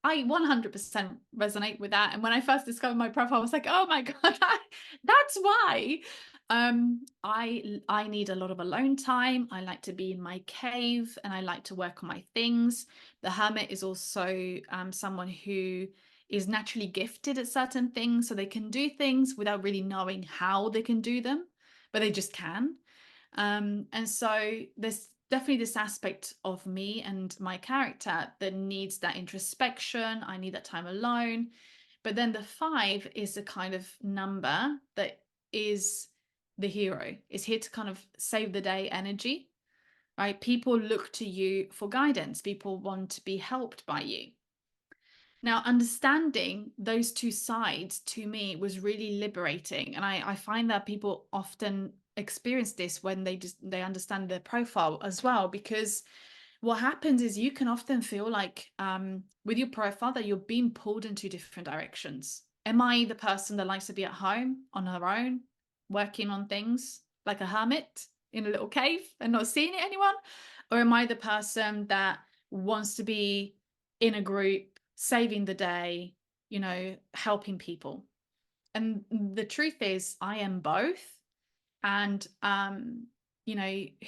I 100% resonate with that. And when I first discovered my profile, I was like, oh my God, that's why. I need a lot of alone time. I like to be in my cave and I like to work on my things. The Hermit is also someone who is naturally gifted at certain things. So they can do things without really knowing how they can do them, but they just can. And so there's definitely this aspect of me and my character that needs that introspection. I need that time alone. But then the 5 is a kind of number that is the hero. It's here to kind of save the day energy, right? People look to you for guidance. People want to be helped by you. Now, understanding those two sides to me was really liberating. And I find that people often experience this when they understand their profile as well, because what happens is you can often feel like with your profile that you're being pulled in two different directions. Am I the person that likes to be at home on her own, working on things like a hermit in a little cave and not seeing anyone? Or am I the person that wants to be in a group, saving the day, helping people? And the truth is, I am both. And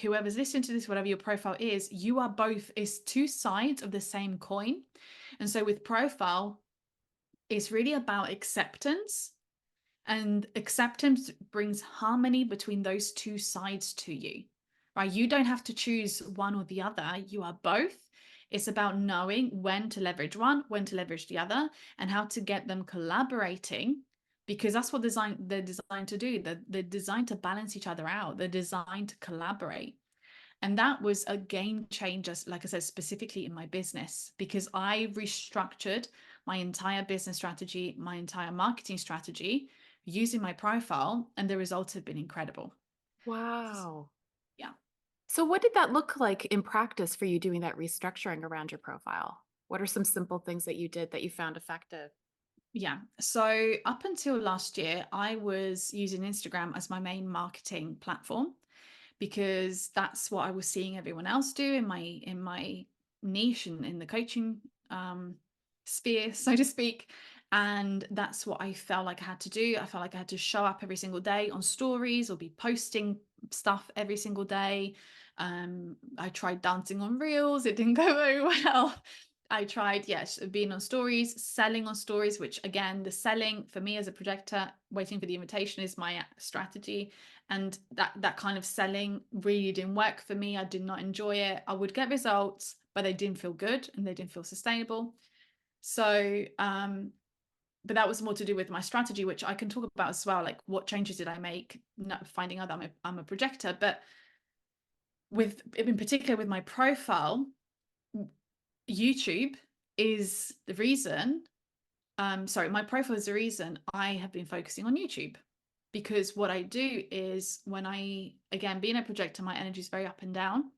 whoever's listening to this, whatever your profile is, you are both, is two sides of the same coin. And so with profile, it's really about acceptance, and acceptance brings harmony between those two sides to you, right? You don't have to choose one or the other. You are both. It's about knowing when to leverage one, when to leverage the other, and how to get them collaborating, because that's what they're designed to do. They're designed to balance each other out. They're designed to collaborate. And that was a game changer, like I said, specifically in my business, because I restructured my entire business strategy, my entire marketing strategy using my profile, and the results have been incredible. Wow. Yeah. So what did that look like in practice for you doing that restructuring around your profile? What are some simple things that you did that you found effective? Yeah. So up until last year, I was using Instagram as my main marketing platform, because that's what I was seeing everyone else do in my niche and in the coaching sphere, so to speak. And that's what I felt like I had to do. I felt like I had to show up every single day on stories or be posting stuff every single day. I tried dancing on reels. It didn't go very well. I tried, yes, being on stories, selling on stories, which again, the selling for me as a projector, waiting for the invitation is my strategy. And that kind of selling really didn't work for me. I did not enjoy it. I would get results, but they didn't feel good and they didn't feel sustainable. So, but that was more to do with my strategy, which I can talk about as well. Like, what changes did I make? Not finding out that I'm a projector, but in particular with my profile, YouTube is the reason. My profile is the reason I have been focusing on YouTube, because what I do is, when again, being a projector, my energy is very up and down.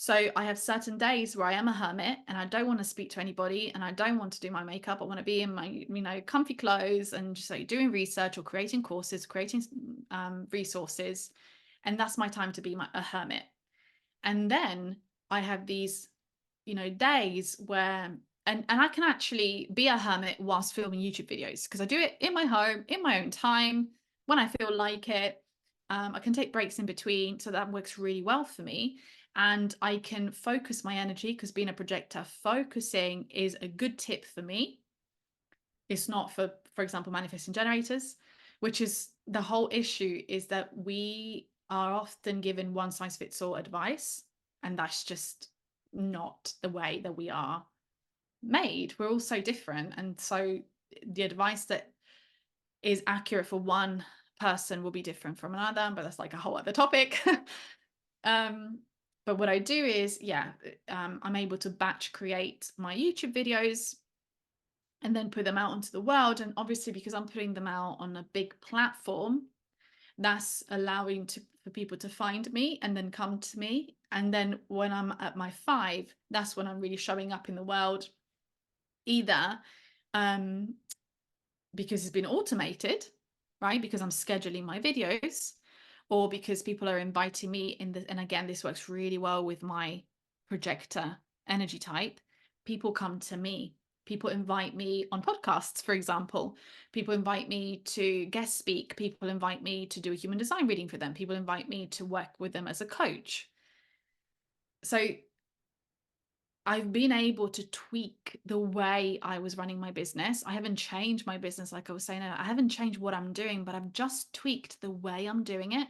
So I have certain days where I am a hermit and I don't want to speak to anybody and I don't want to do my makeup. I want to be in my, comfy clothes and just like doing research or creating courses, creating resources. And that's my time to be a hermit. And then I have these, days where, and I can actually be a hermit whilst filming YouTube videos, because I do it in my home, in my own time, when I feel like it. I can take breaks in between, so that works really well for me. And I can focus my energy, because being a projector, focusing is a good tip for me. It's not for example, manifesting generators, which is the whole issue, is that we are often given one size fits all advice. And that's just not the way that we are made. We're all so different. And so the advice that is accurate for one person will be different from another, but that's like a whole other topic. um, but what I do is, I'm able to batch create my YouTube videos and then put them out onto the world. And obviously, because I'm putting them out on a big platform, that's allowing for people to find me and then come to me. And then when I'm at my 5, that's when I'm really showing up in the world, either because it's been automated, right? Because I'm scheduling my videos, or because people are inviting me and again, this works really well with my projector energy type. People come to me. People invite me on podcasts, for example. People invite me to guest speak. People invite me to do a human design reading for them. People invite me to work with them as a coach. So I've been able to tweak the way I was running my business. I haven't changed my business, like I was saying. I haven't changed what I'm doing, but I've just tweaked the way I'm doing it.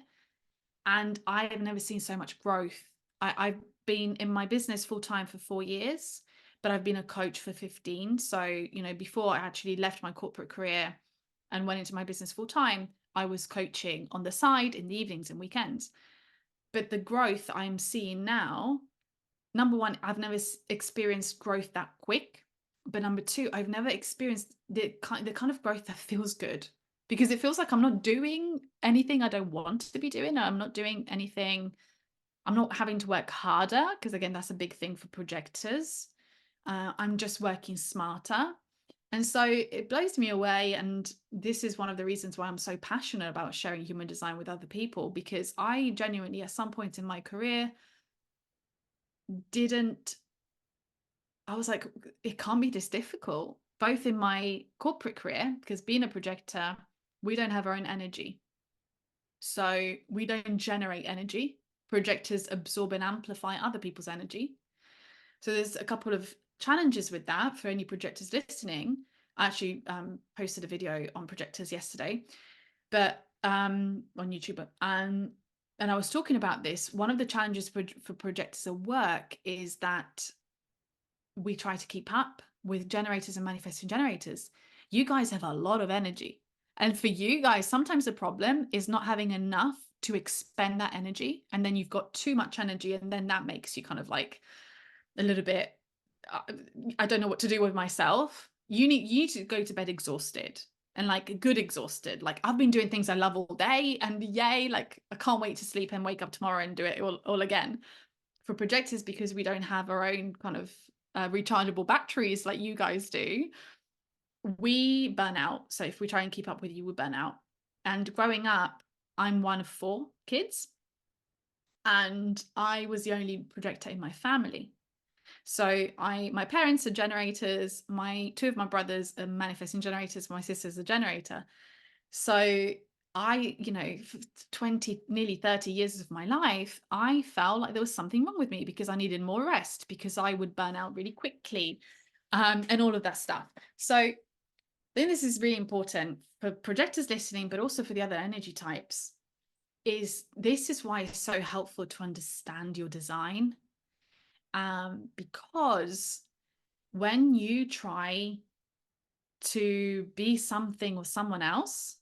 And I have never seen so much growth. I've been in my business full time for 4 years, but I've been a coach for 15. So, before I actually left my corporate career and went into my business full time, I was coaching on the side in the evenings and weekends. But the growth I'm seeing now, number one, I've never experienced growth that quick. But number two, I've never experienced the kind of growth that feels good, because it feels like I'm not doing anything I don't want to be doing. I'm not doing anything. I'm not having to work harder, because again, that's a big thing for projectors. I'm just working smarter. And so it blows me away. And this is one of the reasons why I'm so passionate about sharing human design with other people, because I genuinely, at some point in my career, I was like, it can't be this difficult, both in my corporate career, because being a projector, we don't have our own energy. So we don't generate energy. Projectors absorb and amplify other people's energy. So there's a couple of challenges with that for any projectors listening. I actually posted a video on projectors yesterday, but on YouTube. And I was talking about this. One of the challenges for projectors at work is that we try to keep up with generators and manifesting generators. You guys have a lot of energy. And for you guys, sometimes the problem is not having enough to expend that energy. And then you've got too much energy. And then that makes you kind of like a little bit, I don't know what to do with myself. You need to go to bed exhausted, and like good exhausted. Like, I've been doing things I love all day, and yay, like I can't wait to sleep and wake up tomorrow and do it all again. For projectors, because we don't have our own kind of rechargeable batteries like you guys do, we burn out. So if we try and keep up with you, we burn out. And growing up, I'm one of 4 kids, and I was the only projector in my family. So my parents are generators. 2 of my brothers are manifesting generators. My sister's a generator. So I, for 20, nearly 30 years of my life, I felt like there was something wrong with me, because I needed more rest, because I would burn out really quickly, and all of that stuff. So I think this is really important for projectors listening, but also for the other energy types. This is why it's so helpful to understand your design, because when you try to be something or someone else,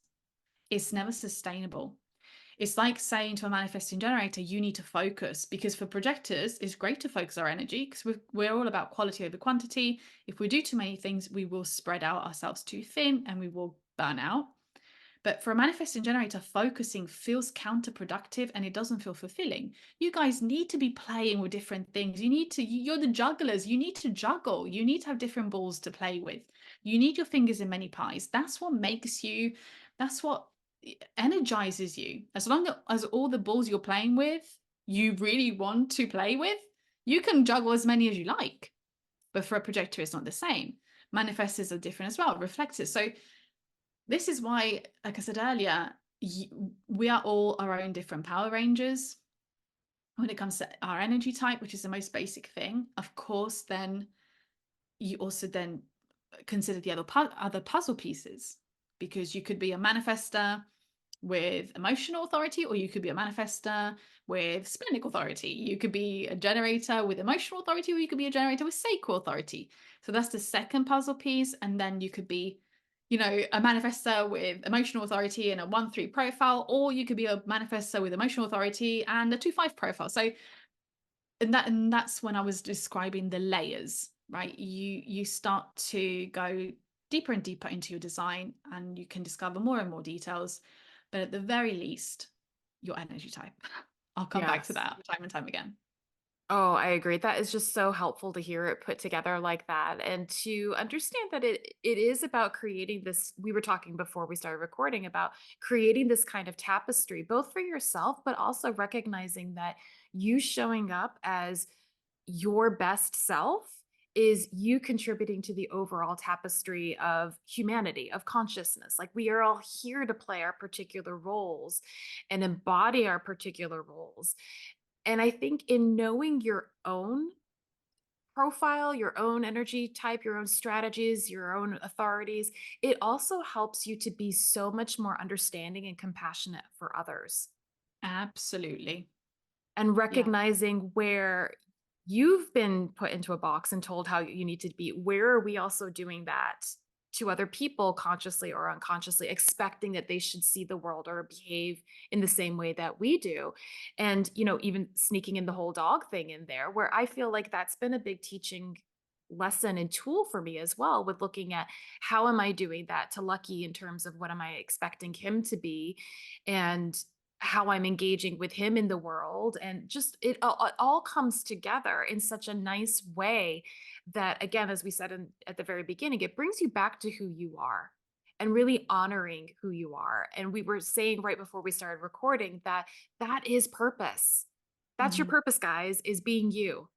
it's never sustainable. It's like saying to a manifesting generator, you need to focus, because for projectors, it's great to focus our energy, because we're all about quality over quantity. If we do too many things, we will spread out ourselves too thin and we will burn out. But for a manifesting generator, focusing feels counterproductive and it doesn't feel fulfilling. You guys need to be playing with different things. You're the jugglers. You need to juggle. You need to have different balls to play with. You need your fingers in many pies. That's what makes you, that's what energizes you. As long as all the balls you're playing with you really want to play with, you can juggle as many as you like. But for a projector, it's not the same. Manifestors are different as well, reflectors. So this is why, like I said earlier, we are all our own different power ranges. When it comes to our energy type, which is the most basic thing, of course, then you also then consider the other puzzle pieces, because you could be a manifester with emotional authority, or you could be a manifester with splenic authority. You could be a generator with emotional authority, or you could be a generator with sacral authority. So that's the second puzzle piece. And then you could be, a manifester with emotional authority and a 1-3 profile, or you could be a manifester with emotional authority and a 2-5 profile. So that's when I was describing the layers, right? You start to go deeper and deeper into your design, and you can discover more and more details. But at the very least, your energy type. I'll come back to Yes. that time and time again. Oh, I agree. That is just so helpful to hear it put together like that and to understand that it is about creating this. We were talking before we started recording about creating this kind of tapestry, both for yourself, but also recognizing that you showing up as your best self is you contributing to the overall tapestry of humanity, of consciousness. Like we are all here to play our particular roles and embody our particular roles. And I think in knowing your own profile, your own energy type, your own strategies, your own authorities, it also helps you to be so much more understanding and compassionate for others Absolutely. and Yeah. recognizing where you've been put into a box and told how you need to be. Where are we also doing that to other people consciously or unconsciously, expecting that they should see the world or behave in the same way that we do? And, even sneaking in the whole dog thing in there, where I feel like that's been a big teaching lesson and tool for me as well, with looking at how am I doing that to Lucky in terms of what am I expecting him to be, and how I'm engaging with him in the world. And just it all comes together in such a nice way that, again, as we said at the very beginning, it brings you back to who you are and really honoring who you are. And we were saying right before we started recording that that is purpose. That's your Hmm. purpose, guys, is being you.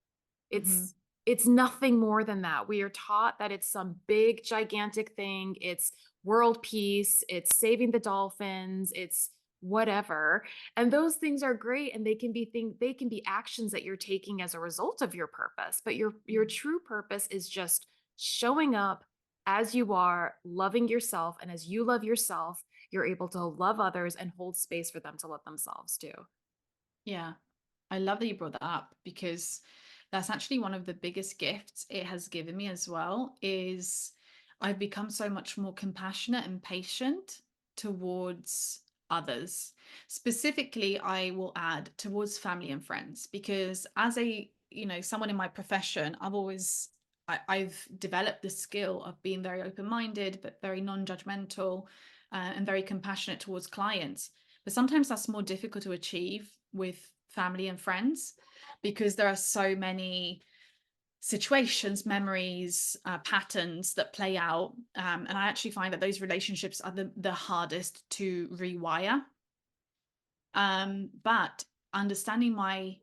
Hmm. It's nothing more than that. We are taught that it's some big gigantic thing. It's world peace, it's saving the dolphins, it's whatever. And those things are great, and they can be actions that you're taking as a result of your purpose. But your true purpose is just showing up as you are, loving yourself, and as you love yourself, you're able to love others and hold space for them to love themselves too. Yeah. I love that you brought that up, because that's actually one of the biggest gifts it has given me as well, is I've become so much more compassionate and patient towards others. Specifically, I will add towards family and friends, because as someone in my profession, I've developed the skill of being very open-minded, but very non-judgmental, and very compassionate towards clients. But sometimes that's more difficult to achieve with family and friends, because there are so many situations, memories, patterns that play out. And I actually find that those relationships are the hardest to rewire. But understanding my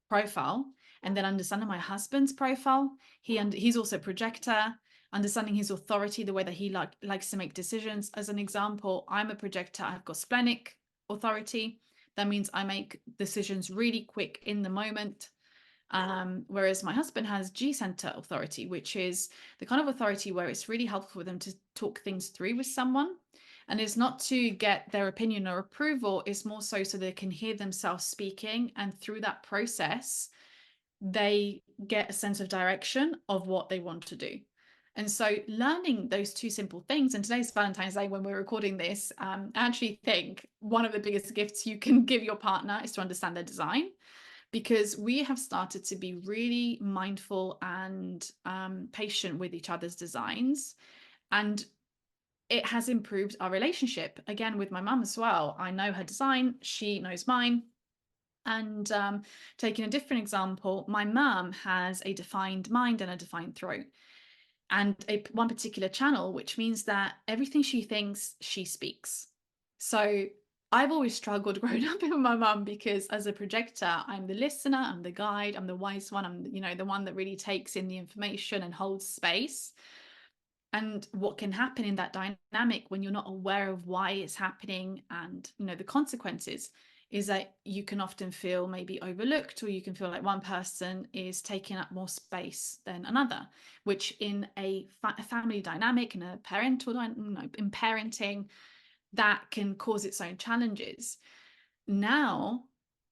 profile, and then understanding my husband's profile, he's also a projector, understanding his authority, the way that he likes to make decisions. As an example, I'm a projector, I've got splenic authority. That means I make decisions really quick in the moment. Whereas my husband has G center authority, which is the kind of authority where it's really helpful for them to talk things through with someone. And it's not to get their opinion or approval, it's more so they can hear themselves speaking. And through that process, they get a sense of direction of what they want to do. And so learning those two simple things, and today's Valentine's Day when we're recording this, I actually think one of the biggest gifts you can give your partner is to understand their design, because we have started to be really mindful and patient with each other's designs. And it has improved our relationship. Again, with my mum as well. I know her design, she knows mine. And taking a different example, my mum has a defined mind and a defined throat, and one particular channel, which means that everything she thinks, she speaks. So I've always struggled growing up with my mum because as a projector, I'm the listener, I'm the guide, I'm the wise one, I'm, the one that really takes in the information and holds space. And what can happen in that dynamic when you're not aware of why it's happening and, the consequences is that you can often feel maybe overlooked, or you can feel like one person is taking up more space than another, which in a family dynamic, in a in parenting, that can cause its own challenges. Now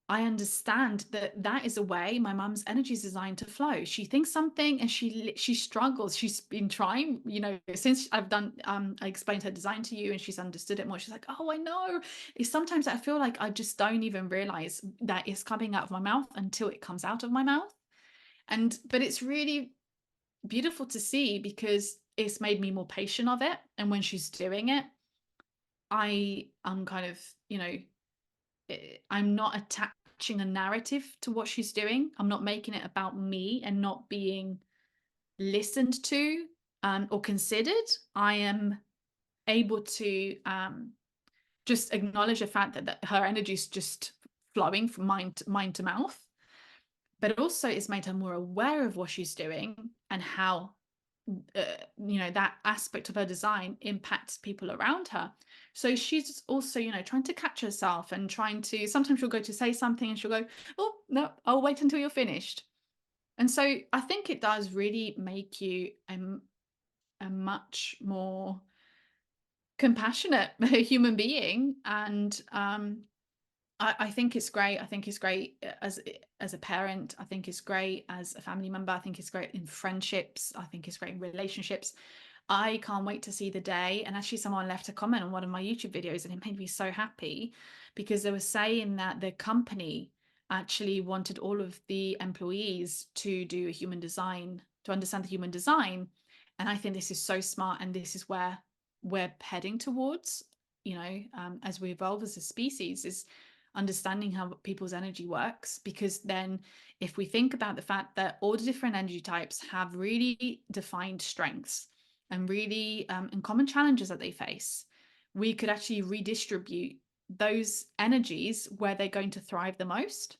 I understand that that is a way my mum's energy is designed to flow. She thinks something and she struggles. She's been trying, since I explained her design to you and she's understood it more. She's like, oh, I know. It's sometimes I feel like I just don't even realize that it's coming out of my mouth until it comes out of my mouth. But it's really beautiful to see because it's made me more patient of it. And when she's doing it, I'm kind of, I'm not attaching a narrative to what she's doing. I'm not making it about me and not being listened to, or considered. I am able to just acknowledge the fact that her energy is just flowing from mind to mouth, but also it's made her more aware of what she's doing and how that aspect of her design impacts people around her. So she's also, trying to catch herself and trying to, sometimes she'll go to say something and she'll go, oh no, I'll wait until you're finished. And so I think it does really make you a much more compassionate human being. And I think it's great. I think it's great as a parent. I think it's great as a family member. I think it's great in friendships. I think it's great in relationships. I can't wait to see the day. And actually, someone left a comment on one of my YouTube videos, and it made me so happy because they were saying that the company actually wanted all of the employees to do a human design, to understand the human design. And I think this is so smart, and this is where we're heading towards. As we evolve as a species, is understanding how people's energy works, because then if we think about the fact that all the different energy types have really defined strengths and really and common challenges that they face, we could actually redistribute those energies where they're going to thrive the most.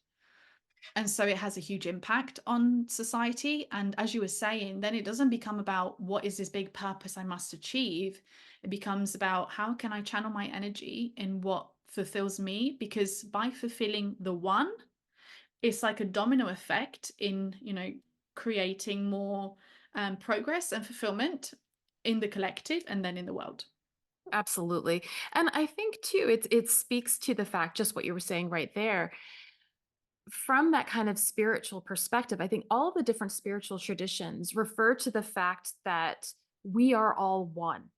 And so it has a huge impact on society. And as you were saying, then it doesn't become about what is this big purpose I must achieve. It becomes about how can I channel my energy in what fulfills me? Because by fulfilling the one, it's like a domino effect in, creating more progress and fulfillment in the collective and then in the world. Absolutely. And I think too, it speaks to the fact, just what you were saying right there, from that kind of spiritual perspective. I think all the different spiritual traditions refer to the fact that we are all one.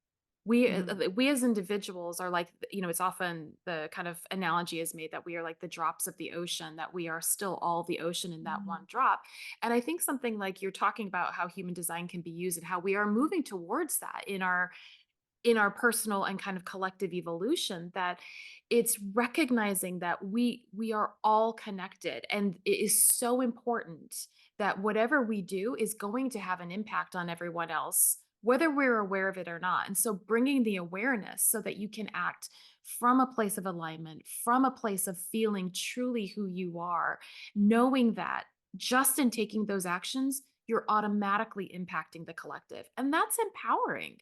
Mhm. We as individuals are like, it's often the kind of analogy is made that we are like the drops of the ocean, that we are still all the ocean in that one Mm. drop. And I think something like you're talking about how human design can be used and how we are moving towards that in our personal and kind of collective evolution, that it's recognizing that we are all connected, and it is so important that whatever we do is going to have an impact on everyone else, whether we're aware of it or not. And so bringing the awareness so that you can act from a place of alignment, from a place of feeling truly who you are, knowing that just in taking those actions you're automatically impacting the collective, and that's empowering.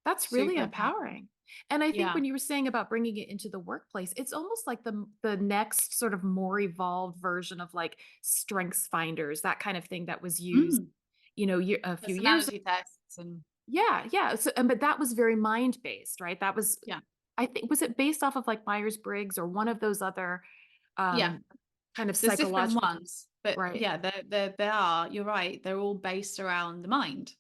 That's really Super empowering. empowering. And I think Yeah. when you were saying about bringing it into the workplace, it's almost like the next sort of more evolved version of like strengths finders, that kind of thing that was used, Mm. a few years. Personality tests and Yeah, yeah. So, but that was very mind based, right? That was, yeah. I think, was it based off of like Myers Briggs or one of those other Yeah. um, kind of There's different psychological, ones, but right? yeah, they are, you're right. They're all based around the mind.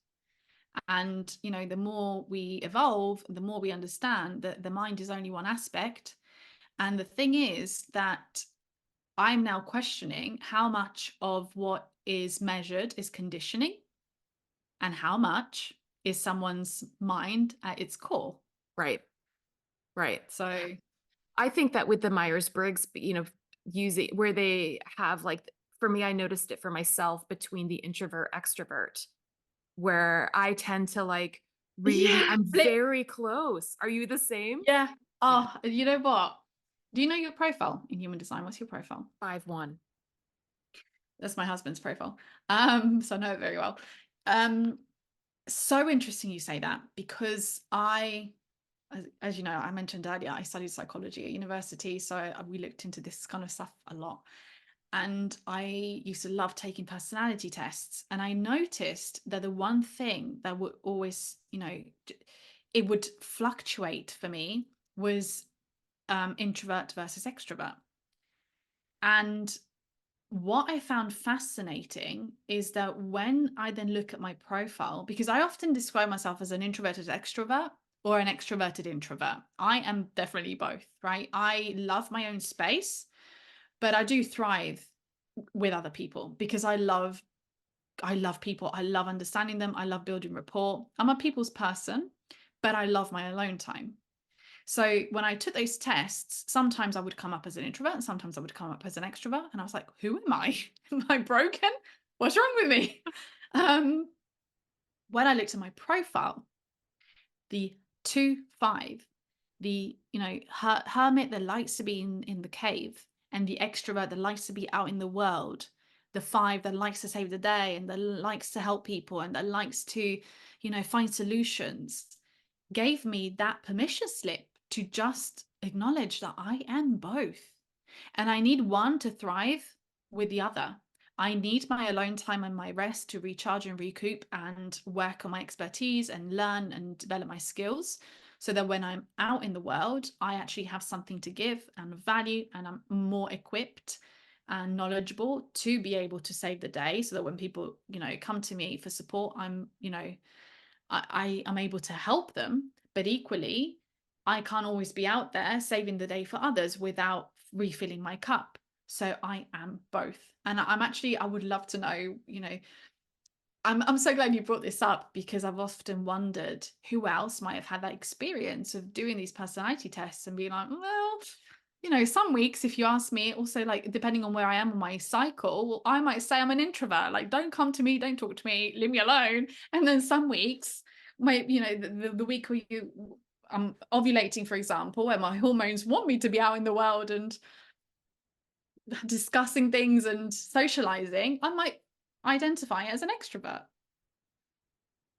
And, the more we evolve, the more we understand that the mind is only one aspect. And the thing is that I'm now questioning how much of what is measured is conditioning and how much is someone's mind at its core. Right, right. So, I think that with the Myers-Briggs, using where they have like, for me, I noticed it for myself between the introvert extrovert, where I tend to like really, yeah, I'm very close. Are you the same? yeah. Yeah. Oh, you know what? Do you know your profile in human design? What's your profile? 5-1. That's my husband's profile. So I know it very well. Um, so interesting you say that, because as you know, I mentioned earlier, I studied psychology at university, so we looked into this kind of stuff a lot. And I used to love taking personality tests. And I noticed that the one thing that would always, it would fluctuate for me was introvert versus extrovert. And what I found fascinating is that when I then look at my profile, because I often describe myself as an introverted extrovert or an extroverted introvert, I am definitely both, right? I love my own space, but I do thrive with other people because I love people. I love understanding them. I love building rapport. I'm a people's person, but I love my alone time. So when I took those tests, sometimes I would come up as an introvert and sometimes I would come up as an extrovert. And I was like, who am I? Am I broken? What's wrong with me? Um, when I looked at my profile, the 2-5, the hermit that likes to be in the cave, and the extrovert that likes to be out in the world, the 5 that likes to save the day and that likes to help people and that likes to find solutions, gave me that permission slip to just acknowledge that I am both. And I need one to thrive with the other. I need my alone time and my rest to recharge and recoup and work on my expertise and learn and develop my skills, so that when I'm out in the world, I actually have something to give and value, and I'm more equipped and knowledgeable to be able to save the day, so that when people, come to me for support, I am able to help them. But equally, I can't always be out there saving the day for others without refilling my cup. So I am both. And I would love to know, I'm so glad you brought this up, because I've often wondered who else might have had that experience of doing these personality tests and being like, well, some weeks, if you ask me, also, like, depending on where I am on my cycle, well, I might say I'm an introvert, like, don't come to me, don't talk to me, leave me alone. And then some weeks, the week where I'm ovulating, for example, where my hormones want me to be out in the world and discussing things and socializing, I might identify as an extrovert.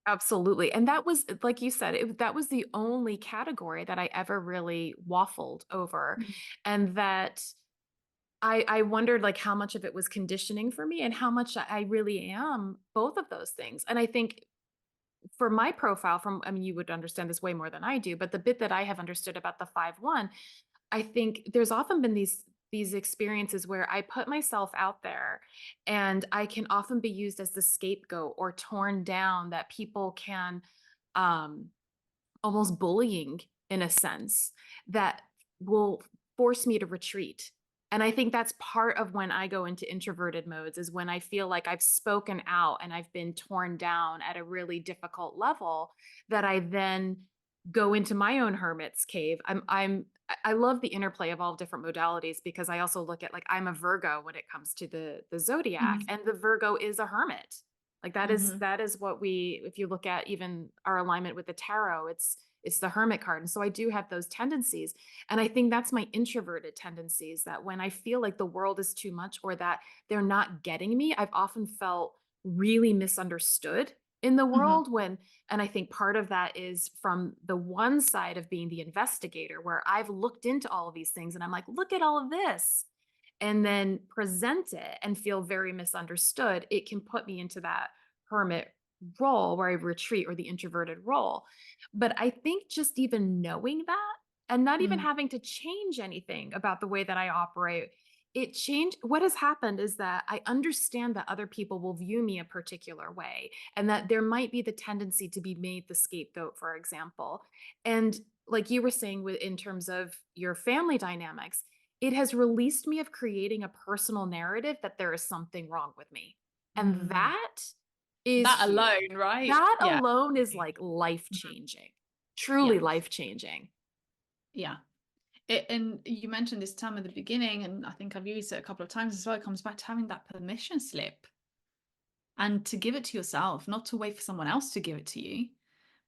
Absolutely. And that was, like you said, that was the only category that I ever really waffled over. Mhm. And that I wondered like how much of it was conditioning for me and how much I really am both of those things. And I think for my profile, I mean, you would understand this way more than I do, but the bit that I have understood about the 5-1, I think there's often been these experiences where I put myself out there and I can often be used as the scapegoat or torn down, that people can um almost bullying in a sense, that will force me to retreat. And I think that's part of when I go into introverted modes, is when I feel like I've spoken out and I've been torn down at a really difficult level, that I then go into my own hermit's cave. I love the interplay of all different modalities, because I also look at, like, I'm a Virgo when it comes to the zodiac, Mhm. and the Virgo is a hermit. Like Mhm. that is what we, if you look at even our alignment with the tarot, it's the hermit card. And so I do have those tendencies. And I think that's my introverted tendencies, that when I feel like the world is too much or that they're not getting me, I've often felt really misunderstood in the Mhm. world when, and I think part of that is from the one side of being the investigator, where I've looked into all of these things and I'm like, look at all of this, and then present it and feel very misunderstood. It can put me into that hermit role where I retreat, or the introverted role. But I think just even knowing that and not even Mhm. having to change anything about the way that I operate, it changed. What has happened is that I understand that other people will view me a particular way, and that there might be the tendency to be made the scapegoat, for example. And like you were saying, in terms of your family dynamics, it has released me of creating a personal narrative that there is something wrong with me. And Mm. that is That huge. alone, right? That Yeah. alone is like life Mhm. changing, Yeah. truly life changing. Yeah. And you mentioned this term at the beginning, and I think I've used it a couple of times as well. It comes back to having that permission slip, and to give it to yourself, not to wait for someone else to give it to you,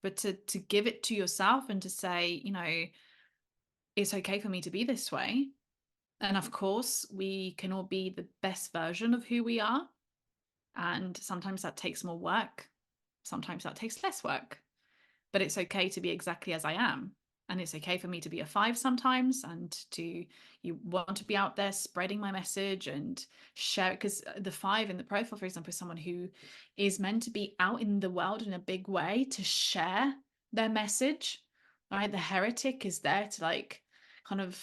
but to give it to yourself and to say, it's okay for me to be this way. And of course, we can all be the best version of who we are. And sometimes that takes more work. Sometimes that takes less work. But it's okay to be exactly as I am. And it's okay for me to be a 5 sometimes, and to you want to be out there spreading my message and share it. Because the 5 in the profile, for example, is someone who is meant to be out in the world in a big way to share their message. Right. The heretic is there to like kind of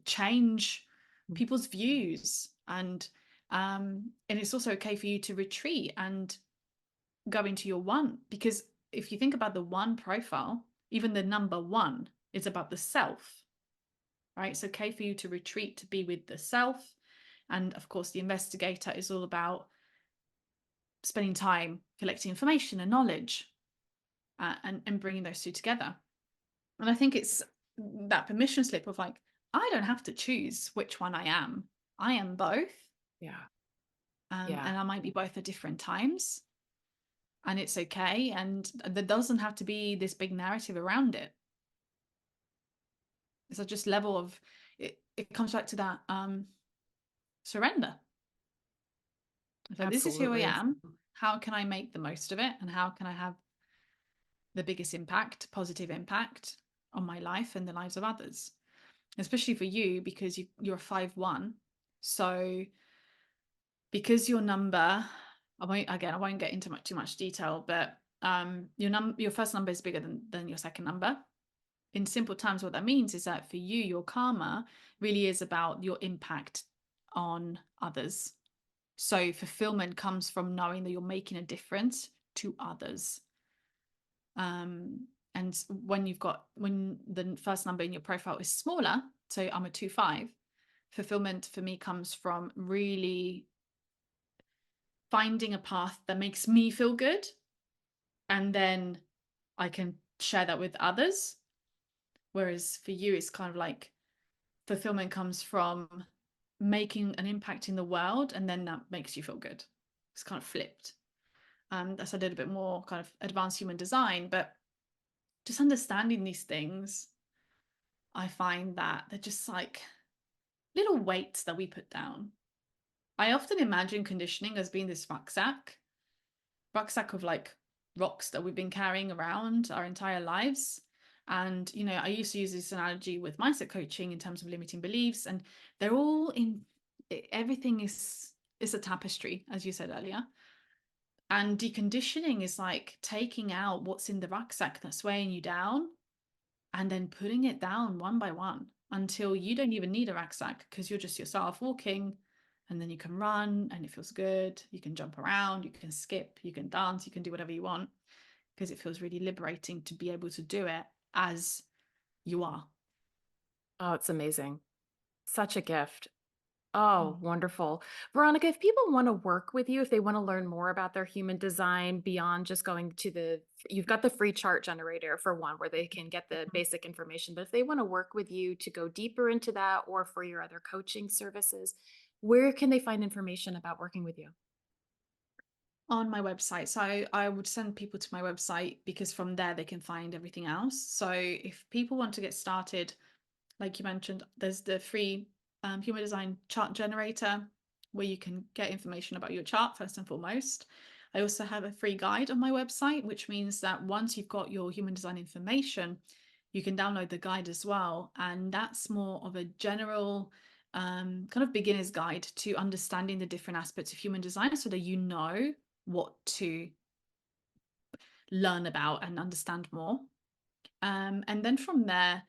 change people's views, and it's also okay for you to retreat and go into your one, because if you think about the one profile, even the number one is about the self, right? It's okay for you to retreat to be with the self. And of course, the investigator is all about spending time collecting information and knowledge, and bringing those two together. And I think it's that permission slip of like, I don't have to choose which one I am. I am both. Yeah. And I might be both at different times. And it's okay. And there doesn't have to be this big narrative around it. It's a just level of it comes back to that surrender. It's like, this is who I Absolutely. am. How can I make the most of it? And how can I have the biggest impact, positive impact on my life and the lives of others? Especially for you, because you're a 5-1. So because your number, I won't get into too much detail, but your first number is bigger than your second number. In simple terms, what that means is that for you, your karma really is about your impact on others. So fulfillment comes from knowing that you're making a difference to others. And when the first number in your profile is smaller, so I'm a 2-5, fulfillment for me comes from really finding a path that makes me feel good, and then I can share that with others. Whereas for you, it's kind of like fulfillment comes from making an impact in the world, and then that makes you feel good. It's kind of flipped. That's a little bit more kind of advanced human design, but just understanding these things, I find that they're just like little weights that we put down. I often imagine conditioning as being this rucksack of like rocks that we've been carrying around our entire lives. And I used to use this analogy with mindset coaching in terms of limiting beliefs, and they're all in everything is a tapestry, as you said earlier. And deconditioning is like taking out what's in the rucksack that's weighing you down, and then putting it down one by one until you don't even need a rucksack, because you're just yourself walking. And then you can run and it feels good. You can jump around, you can skip, you can dance, you can do whatever you want, because it feels really liberating to be able to do it as you are. Oh, it's amazing. Such a gift. Oh, Mm. wonderful. Veronica, if people want to work with you, if they want to learn more about their human design beyond just going to you've got the free chart generator for one, where they can get the basic information. But if they want to work with you to go deeper into that, or for your other coaching services, where can they find information about working with you? On my website. So I would send people to my website, because from there they can find everything else. So if people want to get started, like you mentioned, there's the free human design chart generator, where you can get information about your chart first and foremost. I also have a free guide on my website, which means that once you've got your human design information, you can download the guide as well. And that's more of a general kind of beginner's guide to understanding the different aspects of human design, so that you know what to learn about and understand more. And then from there,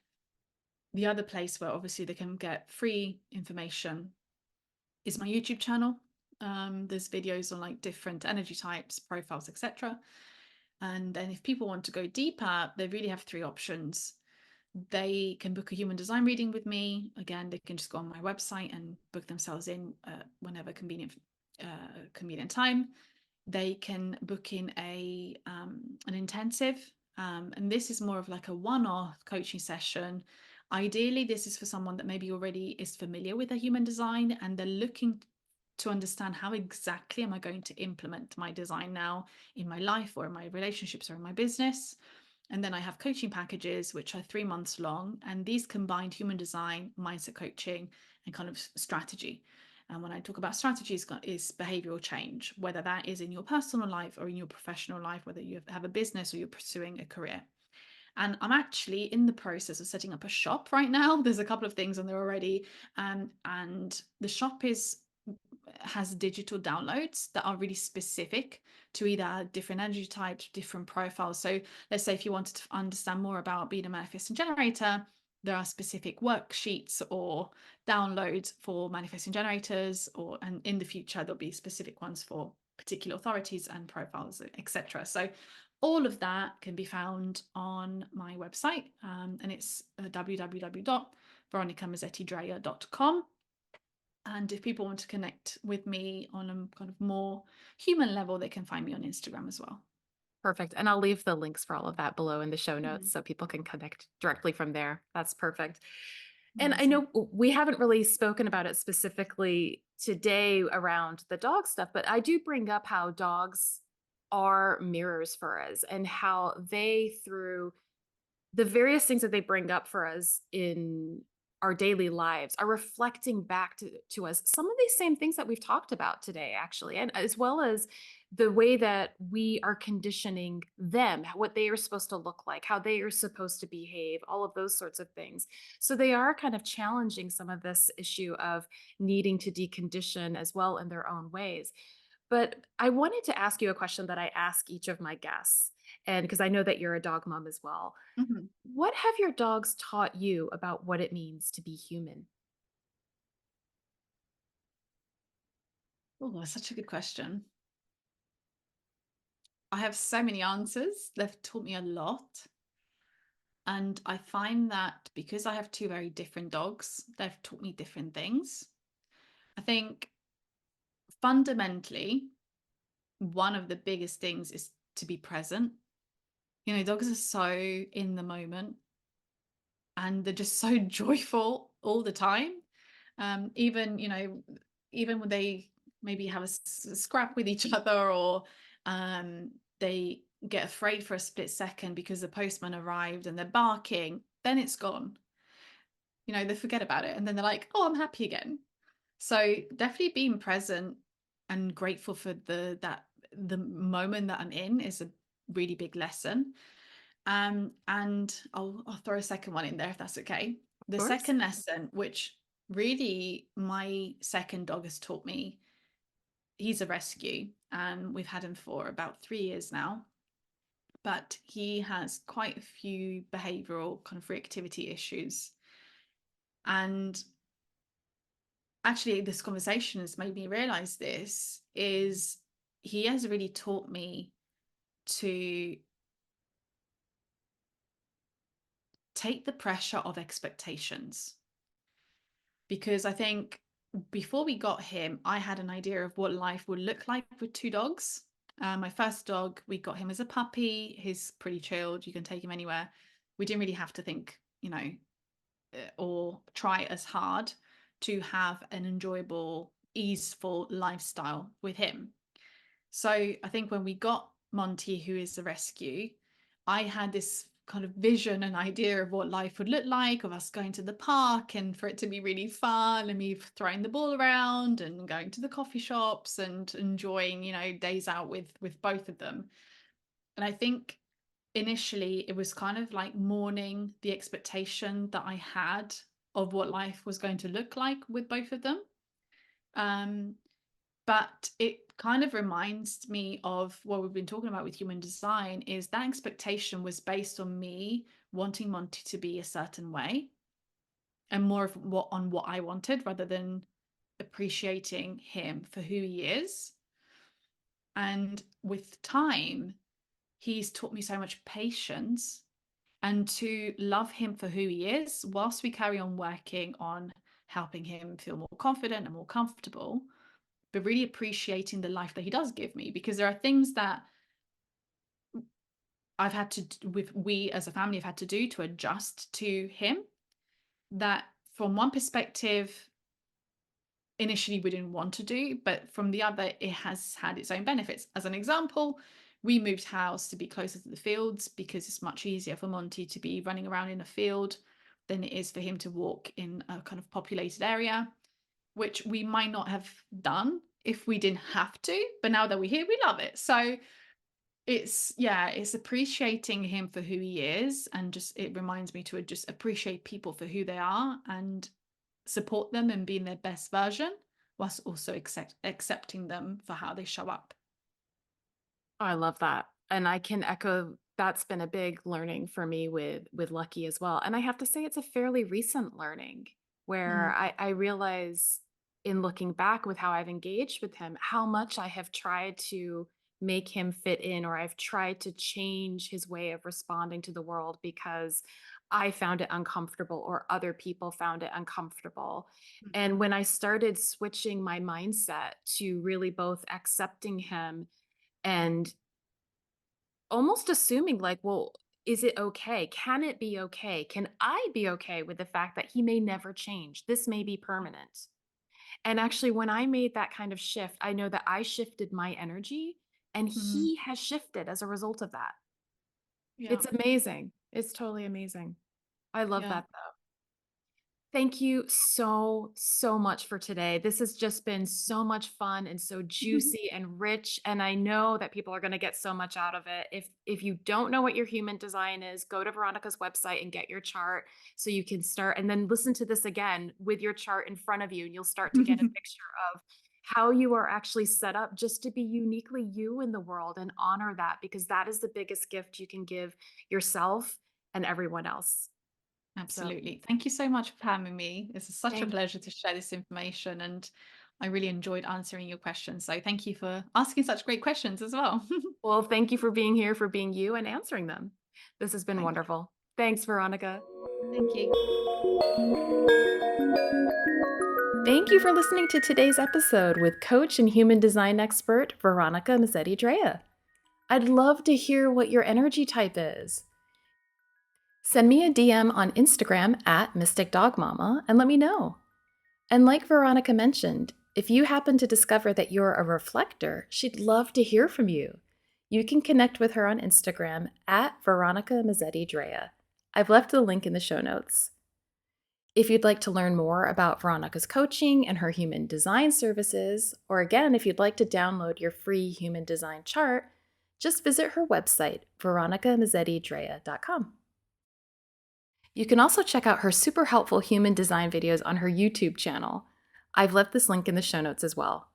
the other place where obviously they can get free information is my YouTube channel. There's videos on like different energy types, profiles, etc. And then if people want to go deeper, they really have 3 options. They can book a human design reading with me. Again, they can just go on my website and book themselves in whenever convenient time. They can book in an intensive, and this is more of like a one-off coaching session. Ideally, this is for someone that maybe already is familiar with a human design, and they're looking to understand how exactly am I going to implement my design now in my life, or in my relationships, or in my business. And then I have coaching packages, which are 3 months long. And these combine human design, mindset coaching, and kind of strategy. And when I talk about strategies, is behavioral change, whether that is in your personal life or in your professional life, whether you have a business or you're pursuing a career. And I'm actually in the process of setting up a shop right now. There's a couple of things on there already. And the shop has digital downloads that are really specific to either different energy types, different profiles. So let's say if you wanted to understand more about being a manifesting generator, there are specific worksheets or downloads for manifesting generators, and in the future there'll be specific ones for particular authorities and profiles, etc. So all of that can be found on my website, and it's www.veronicamezzetti-draia.com. And if people want to connect with me on a kind of more human level, they can find me on Instagram as well. Perfect. And I'll leave the links for all of that below in the show notes Mhm. so people can connect directly from there. That's perfect. And I Amazing. know we haven't really spoken about it specifically today around the dog stuff, but I do bring up how dogs are mirrors for us and how they, through the various things that they bring up for us in our daily lives, are reflecting back to us some of these same things that we've talked about today, actually, and as well as the way that we are conditioning them, what they are supposed to look like, how they are supposed to behave, all of those sorts of things. So they are kind of challenging some of this issue of needing to decondition as well in their own ways. But I wanted to ask you a question that I ask each of my guests, and because I know that you're a dog mom as well. Mhm. What have your dogs taught you about what it means to be human? Oh, that's such a good question. I have so many answers. They've taught me a lot. And I find that because I have two very different dogs, they've taught me different things. I think fundamentally, one of the biggest things is to be present. Dogs are so in the moment and they're just so joyful all the time. Even when they maybe have a scrap with each other, or they get afraid for a split second because the postman arrived and they're barking, then it's gone. They forget about it and then they're like, oh, I'm happy again. So definitely being present and grateful for the moment that I'm in is a really big lesson. And I'll throw a second one in there if that's okay. Of The course. second lesson, which really my second dog has taught me, he's a rescue and we've had him for about 3 years now. But he has quite a few behavioral kind of reactivity issues. And actually, this conversation has made me realize this is he has really taught me to take the pressure of expectations. Because I think before we got him, I had an idea of what life would look like with two dogs. My first dog, we got him as a puppy. He's pretty chilled. You can take him anywhere. We didn't really have to think, or try as hard to have an enjoyable, easeful lifestyle with him. So I think when we got Monty, who is the rescue, I had this kind of vision and idea of what life would look like, of us going to the park and for it to be really fun and me throwing the ball around and going to the coffee shops and enjoying, days out with both of them. And I think initially it was kind of like mourning the expectation that I had of what life was going to look like with both of them. Um, but it kind of reminds me of what we've been talking about with human design, is that expectation was based on me wanting Monty to be a certain way and more of what I wanted rather than appreciating him for who he is. And with time, he's taught me so much patience and to love him for who he is whilst we carry on working on helping him feel more confident and more comfortable, but really appreciating the life that he does give me. Because there are things that we as a family have had to do to adjust to him, that from one perspective initially we didn't want to do, but from the other it has had its own benefits. As an example, We moved house to be closer to the fields because it's much easier for Monty to be running around in a field than it is for him to walk in a kind of populated area, which we might not have done if we didn't have to. But now that we're here, we love it. So it's appreciating him for who he is, and just it reminds me to just appreciate people for who they are and support them and being their best version, whilst also accepting them for how they show up. I love that. And I can echo that's been a big learning for me with Lucky as well. And I have to say it's a fairly recent learning where Mm, I realize in looking back with how I've engaged with him, how much I have tried to make him fit in, or I've tried to change his way of responding to the world because I found it uncomfortable or other people found it uncomfortable. And mhm, when I started switching my mindset to really both accepting him and almost assuming like, well, is it okay? Can it be okay? Can I be okay with the fact that he may never change? This may be permanent. And actually, when I made that kind of shift, I know that I shifted my energy and mhm. he has shifted as a result of that. Yeah, It's amazing. It's totally amazing. I love yeah. that though. Thank you so, so much for today. This has just been so much fun and so juicy and rich, and I know that people are gonna get so much out of it. If you don't know what your human design is, go to Veronica's website and get your chart so you can start and then listen to this again with your chart in front of you, and you'll start to get a picture of how you are actually set up just to be uniquely you in the world and honor that because that is the biggest gift you can give yourself and everyone else. So, Absolutely. Thank you so much for having me. This is such a thank pleasure to share this information, and I really enjoyed answering your questions. So thank you for asking such great questions as well. Well, thank you for being here, for being you, and answering them. This has been Thank you. wonderful. Thanks, Veronica. Thank you. Thank you for listening to today's episode with coach and human design expert Veronica Mezzetti-Draia. I'd love to hear what your energy type is. Send me a DM on Instagram at Mystic Dog Mama and let me know. And like Veronica mentioned, if you happen to discover that you're a reflector, she'd love to hear from you. You can connect with her on Instagram at Veronica Mezzetti-Draia. I've left the link in the show notes. If you'd like to learn more about Veronica's coaching and her human design services, or again, if you'd like to download your free human design chart, just visit her website, veronicamezzetti-draia.com. You can also check out her super helpful human design videos on her YouTube channel. I've left this link in the show notes as well.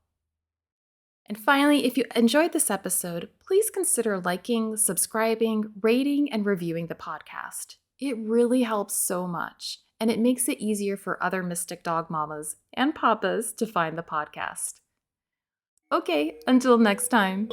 And finally, if you enjoyed this episode, please consider liking, subscribing, rating, and reviewing the podcast. It really helps so much, and it makes it easier for other Mystic Dog Mamas and Papas to find the podcast. Okay, until next time.